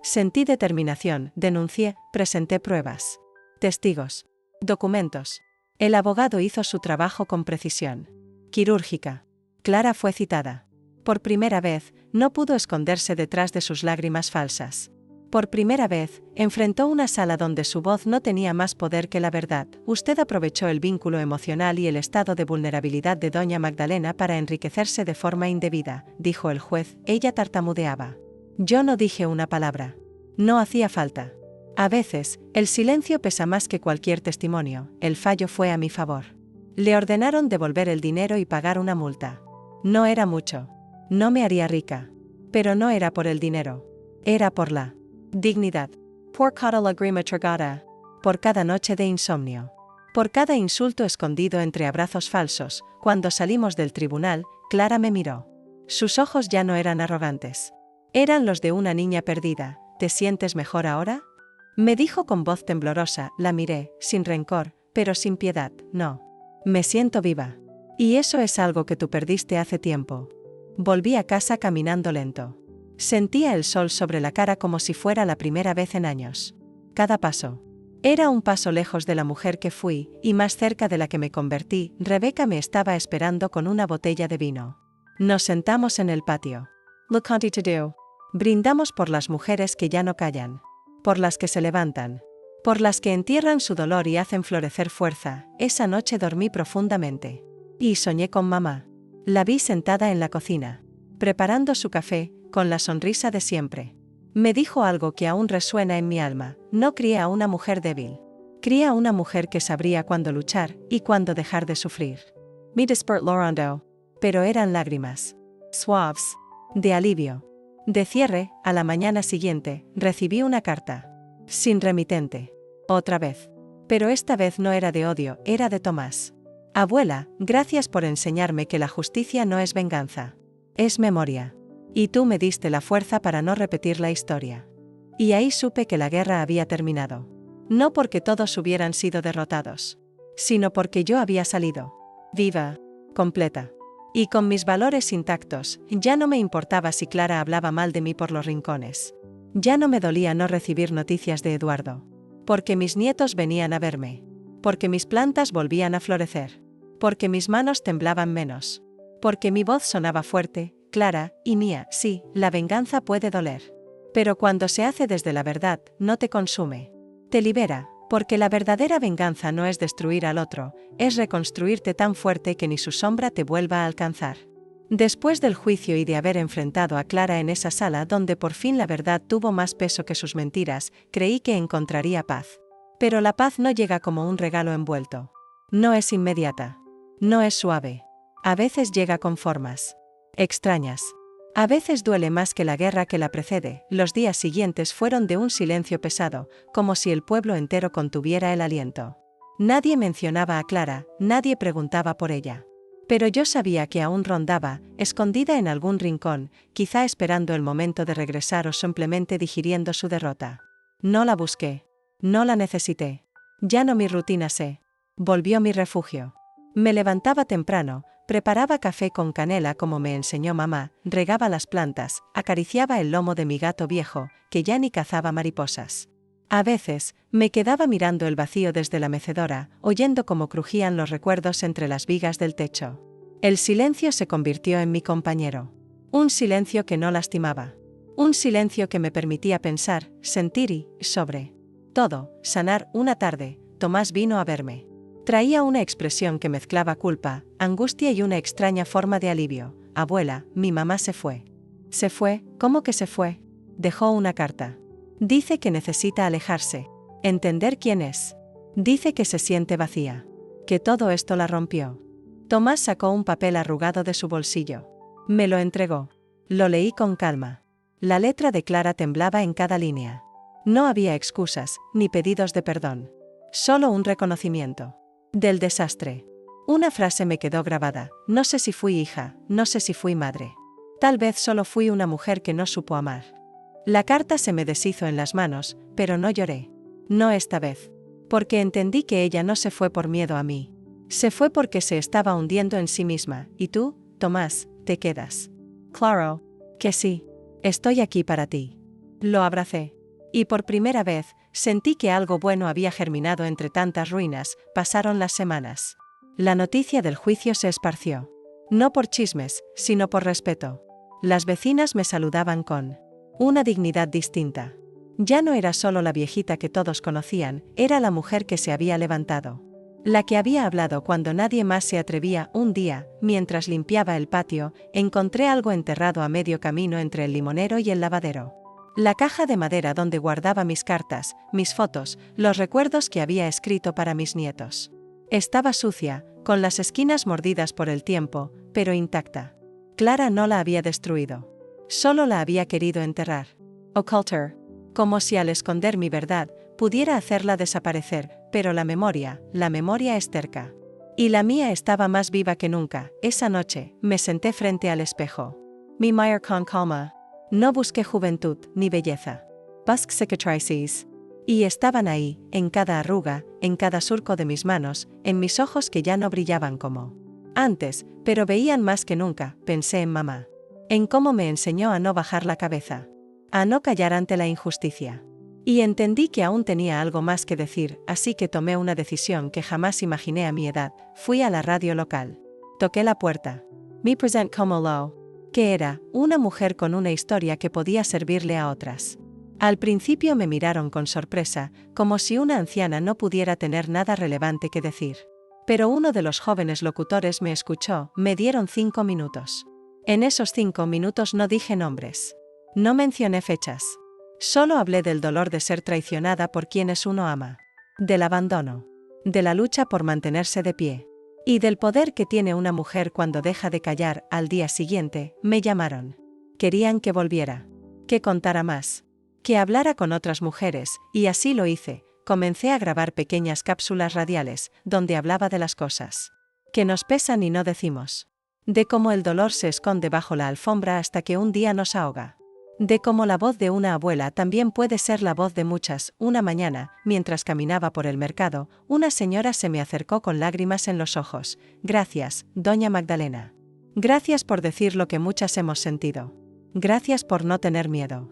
Sentí determinación, denuncié, presenté pruebas. Testigos. Documentos. El abogado hizo su trabajo con precisión quirúrgica. Clara fue citada. Por primera vez, no pudo esconderse detrás de sus lágrimas falsas. Por primera vez, enfrentó una sala donde su voz no tenía más poder que la verdad. Usted aprovechó el vínculo emocional y el estado de vulnerabilidad de doña Magdalena para enriquecerse de forma indebida, dijo el juez. Ella tartamudeaba. Yo no dije una palabra. No hacía falta. A veces, el silencio pesa más que cualquier testimonio. El fallo fue a mi favor. Le ordenaron devolver el dinero y pagar una multa. No era mucho. No me haría rica. Pero no era por el dinero. Era por la dignidad. Por cada lágrima tragada. Por cada noche de insomnio. Por cada insulto escondido entre abrazos falsos. Cuando salimos del tribunal, Clara me miró. Sus ojos ya no eran arrogantes. Eran los de una niña perdida. ¿Te sientes mejor ahora? Me dijo con voz temblorosa. La miré, sin rencor, pero sin piedad. No. Me siento viva. Y eso es algo que tú perdiste hace tiempo. Volví a casa caminando lento. Sentía el sol sobre la cara como si fuera la primera vez en años. Cada paso. Era un paso lejos de la mujer que fui, y más cerca de la que me convertí. Rebeca me estaba esperando con una botella de vino. Nos sentamos en el patio. Look hunty to do. Brindamos por las mujeres que ya no callan. Por las que se levantan. Por las que entierran su dolor y hacen florecer fuerza. Esa noche dormí profundamente. Y soñé con mamá. La vi sentada en la cocina. Preparando su café, con la sonrisa de siempre. Me dijo algo que aún resuena en mi alma. No crié a una mujer débil. Crié a una mujer que sabría cuándo luchar y cuándo dejar de sufrir. Me despertó llorando. Pero eran lágrimas. Suaves. De alivio. De cierre, a la mañana siguiente, recibí una carta. Sin remitente. Otra vez. Pero esta vez no era de odio, era de Tomás. Abuela, gracias por enseñarme que la justicia no es venganza. Es memoria. Y tú me diste la fuerza para no repetir la historia. Y ahí supe que la guerra había terminado. No porque todos hubieran sido derrotados. Sino porque yo había salido. Viva. Completa. Y con mis valores intactos, ya no me importaba si Clara hablaba mal de mí por los rincones. Ya no me dolía no recibir noticias de Eduardo. Porque mis nietos venían a verme. Porque mis plantas volvían a florecer. Porque mis manos temblaban menos. Porque mi voz sonaba fuerte, clara y mía. Sí, la venganza puede doler. Pero cuando se hace desde la verdad, no te consume. Te libera. Porque la verdadera venganza no es destruir al otro, es reconstruirte tan fuerte que ni su sombra te vuelva a alcanzar. Después del juicio y de haber enfrentado a Clara en esa sala donde por fin la verdad tuvo más peso que sus mentiras, creí que encontraría paz. Pero la paz no llega como un regalo envuelto. No es inmediata. No es suave. A veces llega con formas extrañas. A veces duele más que la guerra que la precede. Los días siguientes fueron de un silencio pesado, como si el pueblo entero contuviera el aliento. Nadie mencionaba a Clara, nadie preguntaba por ella. Pero yo sabía que aún rondaba, escondida en algún rincón, quizá esperando el momento de regresar o simplemente digiriendo su derrota. No la busqué. No la necesité. Ya no mi rutina se volvió mi refugio. Me levantaba temprano, preparaba café con canela como me enseñó mamá, regaba las plantas, acariciaba el lomo de mi gato viejo, que ya ni cazaba mariposas. A veces, me quedaba mirando el vacío desde la mecedora, oyendo cómo crujían los recuerdos entre las vigas del techo. El silencio se convirtió en mi compañero. Un silencio que no lastimaba. Un silencio que me permitía pensar, sentir y, sobre todo, sanar. Una tarde, Tomás vino a verme. Traía una expresión que mezclaba culpa, angustia y una extraña forma de alivio. Abuela, mi mamá se fue. ¿Se fue? ¿Cómo que se fue? Dejó una carta. Dice que necesita alejarse. Entender quién es. Dice que se siente vacía. Que todo esto la rompió. Tomás sacó un papel arrugado de su bolsillo. Me lo entregó. Lo leí con calma. La letra de Clara temblaba en cada línea. No había excusas, ni pedidos de perdón. Solo un reconocimiento. Del desastre. Una frase me quedó grabada. No sé si fui hija, no sé si fui madre. Tal vez solo fui una mujer que no supo amar. La carta se me deshizo en las manos, pero no lloré. No esta vez. Porque entendí que ella no se fue por miedo a mí. Se fue porque se estaba hundiendo en sí misma. ¿Y tú, Tomás, te quedas? Claro. Que sí. Estoy aquí para ti. Lo abracé. Y por primera vez, sentí que algo bueno había germinado entre tantas ruinas. Pasaron las semanas. La noticia del juicio se esparció. No por chismes, sino por respeto. Las vecinas me saludaban con una dignidad distinta. Ya no era solo la viejita que todos conocían, era la mujer que se había levantado. La que había hablado cuando nadie más se atrevía. Un día, mientras limpiaba el patio, encontré algo enterrado a medio camino entre el limonero y el lavadero. La caja de madera donde guardaba mis cartas, mis fotos, los recuerdos que había escrito para mis nietos. Estaba sucia, con las esquinas mordidas por el tiempo, pero intacta. Clara no la había destruido. Solo la había querido enterrar. Occulter. Como si al esconder mi verdad, pudiera hacerla desaparecer, pero la memoria es terca. Y la mía estaba más viva que nunca. Esa noche, me senté frente al espejo. Me miré con calma. No busqué juventud, ni belleza. Busqué cicatrices. Y estaban ahí, en cada arruga, en cada surco de mis manos, en mis ojos que ya no brillaban como antes, pero veían más que nunca. Pensé en mamá. En cómo me enseñó a no bajar la cabeza. A no callar ante la injusticia. Y entendí que aún tenía algo más que decir, así que tomé una decisión que jamás imaginé a mi edad. Fui a la radio local. Toqué la puerta. Me present como lo que era, una mujer con una historia que podía servirle a otras. Al principio me miraron con sorpresa, como si una anciana no pudiera tener nada relevante que decir. Pero uno de los jóvenes locutores me escuchó. Me dieron 5 minutos. En esos 5 minutos no dije nombres. No mencioné fechas. Solo hablé del dolor de ser traicionada por quienes uno ama. Del abandono. De la lucha por mantenerse de pie. Y del poder que tiene una mujer cuando deja de callar. Al día siguiente, me llamaron. Querían que volviera. Que contara más. Que hablara con otras mujeres, y así lo hice. Comencé a grabar pequeñas cápsulas radiales, donde hablaba de las cosas que nos pesan y no decimos. De cómo el dolor se esconde bajo la alfombra hasta que un día nos ahoga. De cómo la voz de una abuela también puede ser la voz de muchas. Una mañana, mientras caminaba por el mercado, una señora se me acercó con lágrimas en los ojos. Gracias, doña Magdalena. Gracias por decir lo que muchas hemos sentido. Gracias por no tener miedo.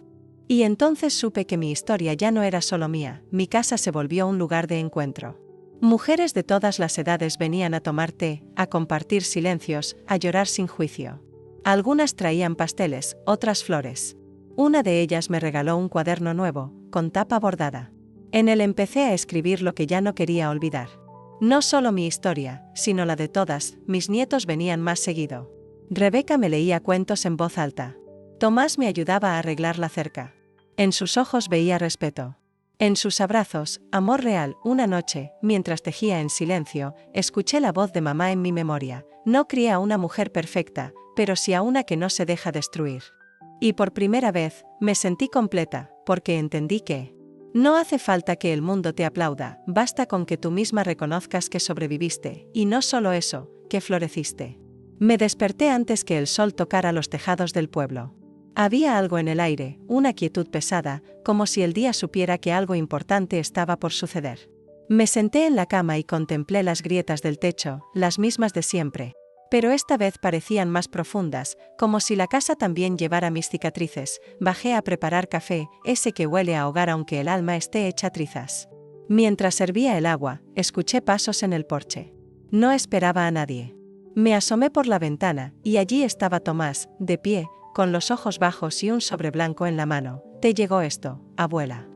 Y entonces supe que mi historia ya no era solo mía. Mi casa se volvió un lugar de encuentro. Mujeres de todas las edades venían a tomar té, a compartir silencios, a llorar sin juicio. Algunas traían pasteles, otras flores. Una de ellas me regaló un cuaderno nuevo, con tapa bordada. En él empecé a escribir lo que ya no quería olvidar. No solo mi historia, sino la de todas. Mis nietos venían más seguido. Rebeca me leía cuentos en voz alta. Tomás me ayudaba a arreglar la cerca. En sus ojos veía respeto. En sus abrazos, amor real. Una noche, mientras tejía en silencio, escuché la voz de mamá en mi memoria. No crié a una mujer perfecta, pero sí a una que no se deja destruir. Y por primera vez, me sentí completa, porque entendí que no hace falta que el mundo te aplauda, basta con que tú misma reconozcas que sobreviviste, y no solo eso, que floreciste. Me desperté antes que el sol tocara los tejados del pueblo. Había algo en el aire, una quietud pesada, como si el día supiera que algo importante estaba por suceder. Me senté en la cama y contemplé las grietas del techo, las mismas de siempre. Pero esta vez parecían más profundas, como si la casa también llevara mis cicatrices. Bajé a preparar café, ese que huele a hogar aunque el alma esté hecha trizas. Mientras servía el agua, escuché pasos en el porche. No esperaba a nadie. Me asomé por la ventana, y allí estaba Tomás, de pie, con los ojos bajos y un sobre blanco en la mano. «¿Te llegó esto, abuela?»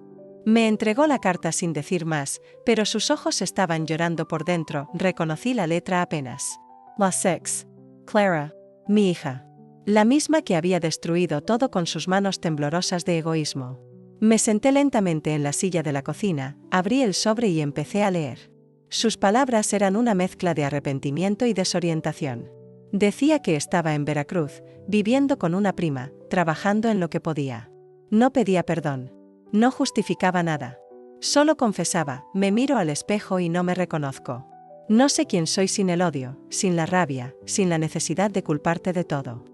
Me entregó la carta sin decir más, pero sus ojos estaban llorando por dentro. Reconocí la letra apenas. La sex. Clara, mi hija. La misma que había destruido todo con sus manos temblorosas de egoísmo. Me senté lentamente en la silla de la cocina, abrí el sobre y empecé a leer. Sus palabras eran una mezcla de arrepentimiento y desorientación. Decía que estaba en Veracruz, viviendo con una prima, trabajando en lo que podía. No pedía perdón. No justificaba nada. Solo confesaba, me miro al espejo y no me reconozco. No sé quién soy sin el odio, sin la rabia, sin la necesidad de culparte de todo.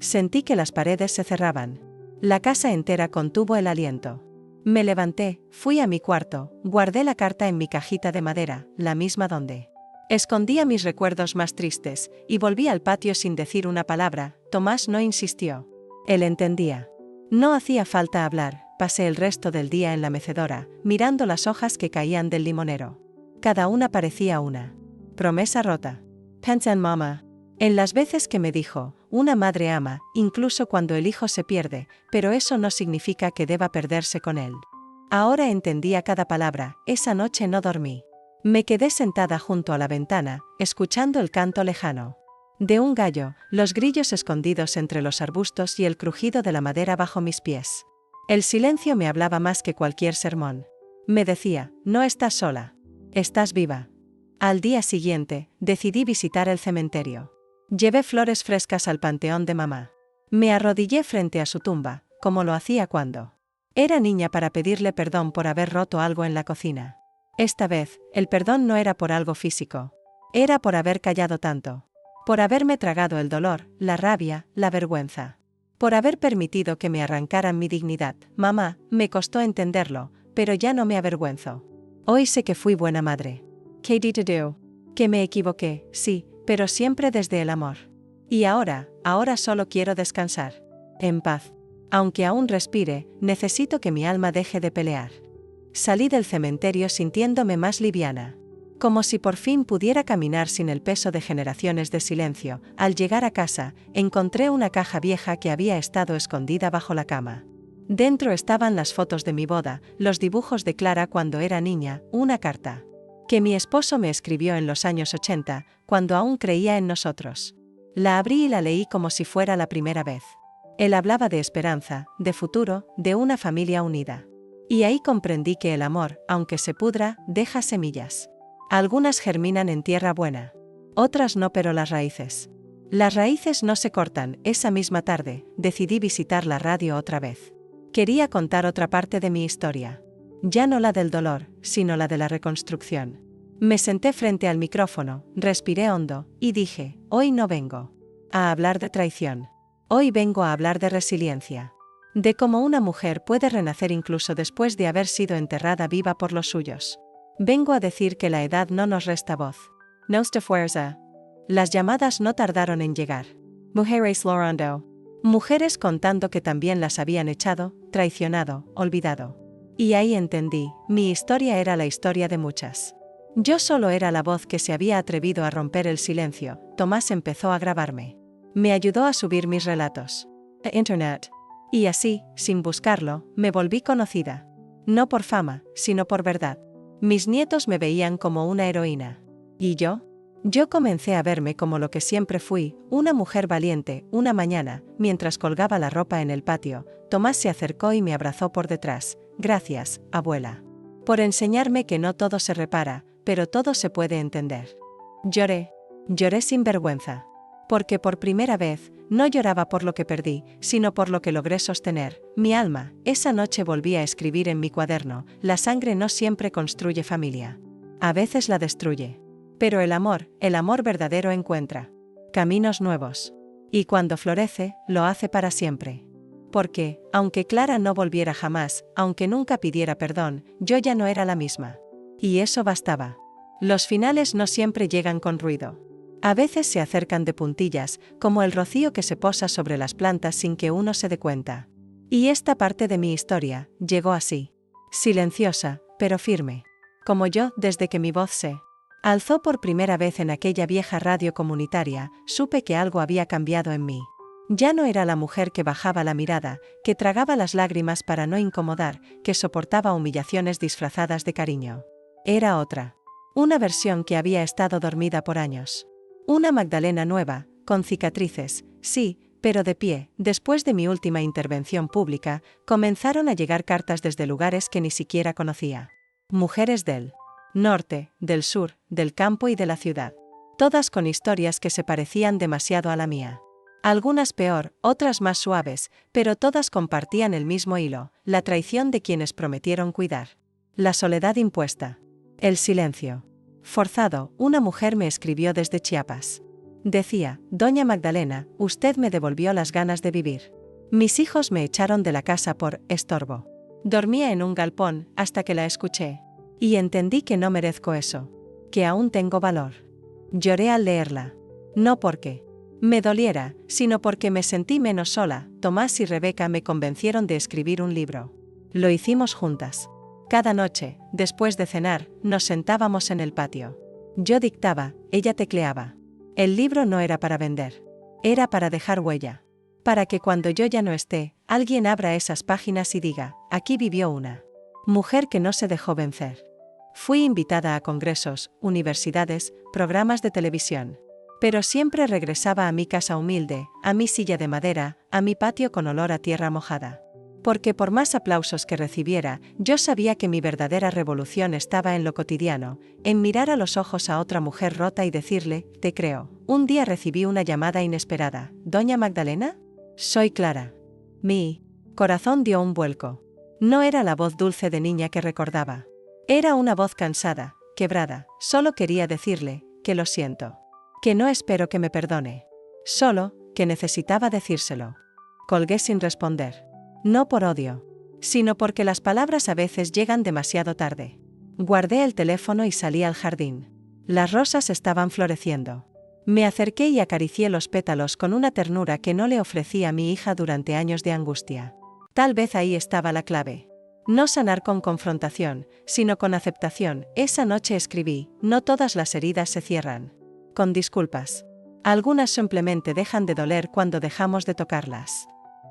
Sentí que las paredes se cerraban. La casa entera contuvo el aliento. Me levanté, fui a mi cuarto, guardé la carta en mi cajita de madera, la misma donde escondía mis recuerdos más tristes, y volví al patio sin decir una palabra. Tomás no insistió. Él entendía. No hacía falta hablar. Pasé el resto del día en la mecedora, mirando las hojas que caían del limonero. Cada una parecía una promesa rota. Pensé en mamá. En las veces que me dijo, una madre ama, incluso cuando el hijo se pierde, pero eso no significa que deba perderse con él. Ahora entendía cada palabra. Esa noche no dormí. Me quedé sentada junto a la ventana, escuchando el canto lejano de un gallo, los grillos escondidos entre los arbustos y el crujido de la madera bajo mis pies. El silencio me hablaba más que cualquier sermón. Me decía, no estás sola. Estás viva. Al día siguiente, decidí visitar el cementerio. Llevé flores frescas al panteón de mamá. Me arrodillé frente a su tumba, como lo hacía cuando era niña para pedirle perdón por haber roto algo en la cocina. Esta vez, el perdón no era por algo físico. Era por haber callado tanto. Por haberme tragado el dolor, la rabia, la vergüenza. Por haber permitido que me arrancaran mi dignidad. Mamá, me costó entenderlo, pero ya no me avergüenzo. Hoy sé que fui buena madre. Que me equivoqué, sí, pero siempre desde el amor. Y ahora solo quiero descansar. En paz. Aunque aún respire, necesito que mi alma deje de pelear. Salí del cementerio sintiéndome más liviana. Como si por fin pudiera caminar sin el peso de generaciones de silencio. Al llegar a casa, encontré una caja vieja que había estado escondida bajo la cama. Dentro estaban las fotos de mi boda, los dibujos de Clara cuando era niña, una carta que mi esposo me escribió en los años 80, cuando aún creía en nosotros. La abrí y la leí como si fuera la primera vez. Él hablaba de esperanza, de futuro, de una familia unida. Y ahí comprendí que el amor, aunque se pudra, deja semillas. Algunas germinan en tierra buena. Otras no, pero las raíces. Las raíces no se cortan. Esa misma tarde, decidí visitar la radio otra vez. Quería contar otra parte de mi historia. Ya no la del dolor, sino la de la reconstrucción. Me senté frente al micrófono, respiré hondo, y dije, hoy no vengo a hablar de traición. Hoy vengo a hablar de resiliencia. De cómo una mujer puede renacer incluso después de haber sido enterrada viva por los suyos. Vengo a decir que la edad no nos resta voz. Nuestra fuerza. Las llamadas no tardaron en llegar. Mujeres llorando. Mujeres contando que también las habían echado, traicionado, olvidado. Y ahí entendí, mi historia era la historia de muchas. Yo solo era la voz que se había atrevido a romper el silencio. Tomás empezó a grabarme. Me ayudó a subir mis relatos a Internet. Y así, sin buscarlo, me volví conocida. No por fama, sino por verdad. Mis nietos me veían como una heroína. ¿Y yo? Yo comencé a verme como lo que siempre fui, una mujer valiente. Una mañana, mientras colgaba la ropa en el patio, Tomás se acercó y me abrazó por detrás. Gracias, abuela. Por enseñarme que no todo se repara, pero todo se puede entender. Lloré. Lloré sin vergüenza. Porque por primera vez, no lloraba por lo que perdí, sino por lo que logré sostener. Mi alma, esa noche volví a escribir en mi cuaderno, la sangre no siempre construye familia. A veces la destruye. Pero el amor verdadero encuentra caminos nuevos. Y cuando florece, lo hace para siempre. Porque, aunque Clara no volviera jamás, aunque nunca pidiera perdón, yo ya no era la misma. Y eso bastaba. Los finales no siempre llegan con ruido. A veces se acercan de puntillas, como el rocío que se posa sobre las plantas sin que uno se dé cuenta. Y esta parte de mi historia llegó así. Silenciosa, pero firme. Como yo, desde que mi voz se alzó por primera vez en aquella vieja radio comunitaria, supe que algo había cambiado en mí. Ya no era la mujer que bajaba la mirada, que tragaba las lágrimas para no incomodar, que soportaba humillaciones disfrazadas de cariño. Era otra. Una versión que había estado dormida por años. Una Magdalena nueva, con cicatrices, sí, pero de pie. Después de mi última intervención pública, comenzaron a llegar cartas desde lugares que ni siquiera conocía. Mujeres del norte, del sur, del campo y de la ciudad. Todas con historias que se parecían demasiado a la mía. Algunas peor, otras más suaves, pero todas compartían el mismo hilo, la traición de quienes prometieron cuidar. La soledad impuesta. El silencio forzado. Una mujer me escribió desde Chiapas. Decía, Doña Magdalena, usted me devolvió las ganas de vivir. Mis hijos me echaron de la casa por estorbo. Dormía en un galpón hasta que la escuché. Y entendí que no merezco eso. Que aún tengo valor. Lloré al leerla. No porque me doliera, sino porque me sentí menos sola. Tomás y Rebeca me convencieron de escribir un libro. Lo hicimos juntas. Cada noche, después de cenar, nos sentábamos en el patio. Yo dictaba, ella tecleaba. El libro no era para vender. Era para dejar huella. Para que cuando yo ya no esté, alguien abra esas páginas y diga, aquí vivió una mujer que no se dejó vencer. Fui invitada a congresos, universidades, programas de televisión. Pero siempre regresaba a mi casa humilde, a mi silla de madera, a mi patio con olor a tierra mojada. Porque por más aplausos que recibiera, yo sabía que mi verdadera revolución estaba en lo cotidiano, en mirar a los ojos a otra mujer rota y decirle, te creo. Un día recibí una llamada inesperada. ¿Doña Magdalena? Soy Clara. Mi corazón dio un vuelco. No era la voz dulce de niña que recordaba. Era una voz cansada, quebrada. Solo quería decirle, que lo siento. Que no espero que me perdone. Solo, que necesitaba decírselo. Colgué sin responder. No por odio, sino porque las palabras a veces llegan demasiado tarde. Guardé el teléfono y salí al jardín. Las rosas estaban floreciendo. Me acerqué y acaricié los pétalos con una ternura que no le ofrecí a mi hija durante años de angustia. Tal vez ahí estaba la clave. No sanar con confrontación, sino con aceptación. Esa noche escribí, no todas las heridas se cierran con disculpas. Algunas simplemente dejan de doler cuando dejamos de tocarlas.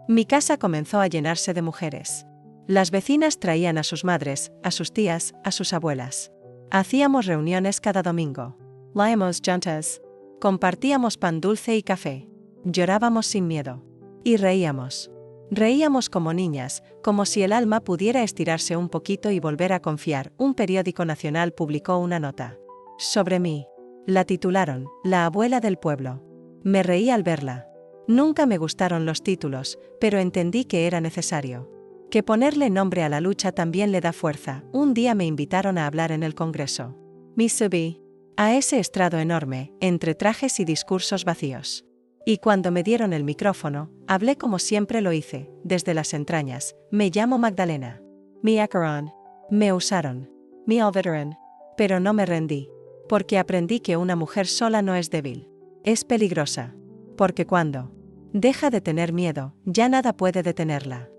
Mi casa comenzó a llenarse de mujeres. Las vecinas traían a sus madres, a sus tías, a sus abuelas. Hacíamos reuniones cada domingo. Leíamos juntas. Compartíamos pan dulce y café. Llorábamos sin miedo. Y reíamos. Reíamos como niñas, como si el alma pudiera estirarse un poquito y volver a confiar. Un periódico nacional publicó una nota sobre mí. La titularon, La abuela del pueblo. Me reí al verla. Nunca me gustaron los títulos, pero entendí que era necesario. Que ponerle nombre a la lucha también le da fuerza. Un día me invitaron a hablar en el Congreso. Me subí a ese estrado enorme, entre trajes y discursos vacíos. Y cuando me dieron el micrófono, hablé como siempre lo hice, desde las entrañas. Me llamo Magdalena. Me acaron. Me usaron. Me olvidaron. Pero no me rendí. Porque aprendí que una mujer sola no es débil. Es peligrosa. Porque cuando deja de tener miedo, ya nada puede detenerla.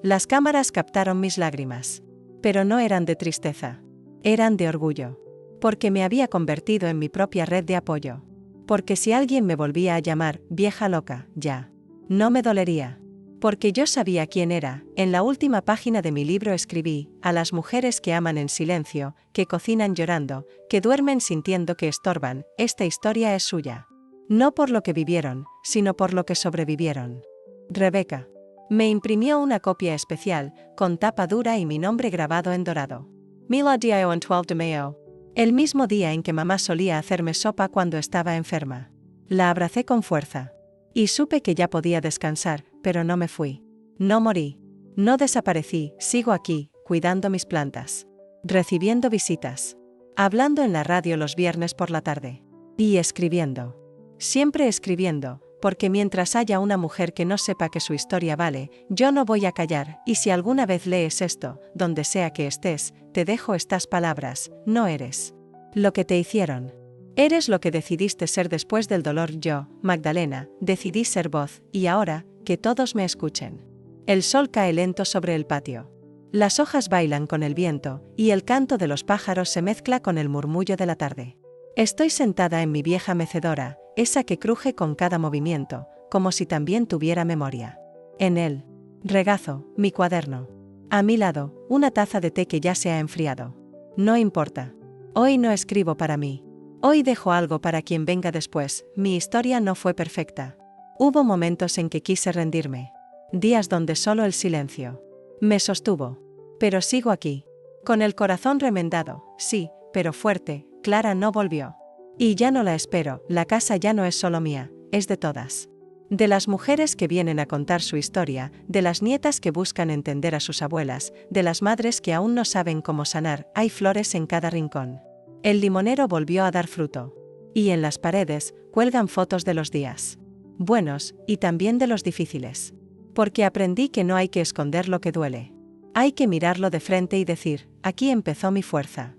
Las cámaras captaron mis lágrimas. Pero no eran de tristeza. Eran de orgullo. Porque me había convertido en mi propia red de apoyo. Porque si alguien me volvía a llamar vieja loca, ya no me dolería. Porque yo sabía quién era. En la última página de mi libro escribí, a las mujeres que aman en silencio, que cocinan llorando, que duermen sintiendo que estorban, esta historia es suya. No por lo que vivieron, sino por lo que sobrevivieron. Rebeca. Me imprimió una copia especial, con tapa dura y mi nombre grabado en dorado. Mila Dio en 12 de mayo. El mismo día en que mamá solía hacerme sopa cuando estaba enferma. La abracé con fuerza. Y supe que ya podía descansar, pero no me fui. No morí. No desaparecí, sigo aquí, cuidando mis plantas. Recibiendo visitas. Hablando en la radio los viernes por la tarde. Y escribiendo. Siempre escribiendo, porque mientras haya una mujer que no sepa que su historia vale, yo no voy a callar. Y si alguna vez lees esto, donde sea que estés, te dejo estas palabras, no eres lo que te hicieron. Eres lo que decidiste ser después del dolor. Yo, Magdalena, decidí ser voz, y ahora, que todos me escuchen. El sol cae lento sobre el patio. Las hojas bailan con el viento, y el canto de los pájaros se mezcla con el murmullo de la tarde. Estoy sentada en mi vieja mecedora, esa que cruje con cada movimiento, como si también tuviera memoria. En el regazo, mi cuaderno. A mi lado, una taza de té que ya se ha enfriado. No importa. Hoy no escribo para mí. Hoy dejo algo para quien venga después. Mi historia no fue perfecta. Hubo momentos en que quise rendirme. Días donde solo el silencio me sostuvo. Pero sigo aquí. Con el corazón remendado, sí, pero fuerte. Clara no volvió. Y ya no la espero. La casa ya no es solo mía, es de todas. De las mujeres que vienen a contar su historia, de las nietas que buscan entender a sus abuelas, de las madres que aún no saben cómo sanar. Hay flores en cada rincón. El limonero volvió a dar fruto. Y en las paredes, cuelgan fotos de los días buenos, y también de los difíciles. Porque aprendí que no hay que esconder lo que duele. Hay que mirarlo de frente y decir, aquí empezó mi fuerza.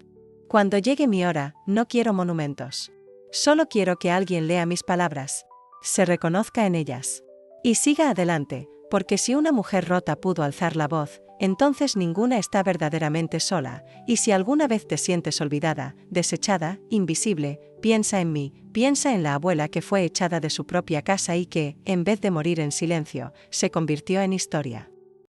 Cuando llegue mi hora, no quiero monumentos. Solo quiero que alguien lea mis palabras, se reconozca en ellas. Y siga adelante, porque si una mujer rota pudo alzar la voz, entonces ninguna está verdaderamente sola. Y si alguna vez te sientes olvidada, desechada, invisible, piensa en mí, piensa en la abuela que fue echada de su propia casa y que, en vez de morir en silencio, se convirtió en historia.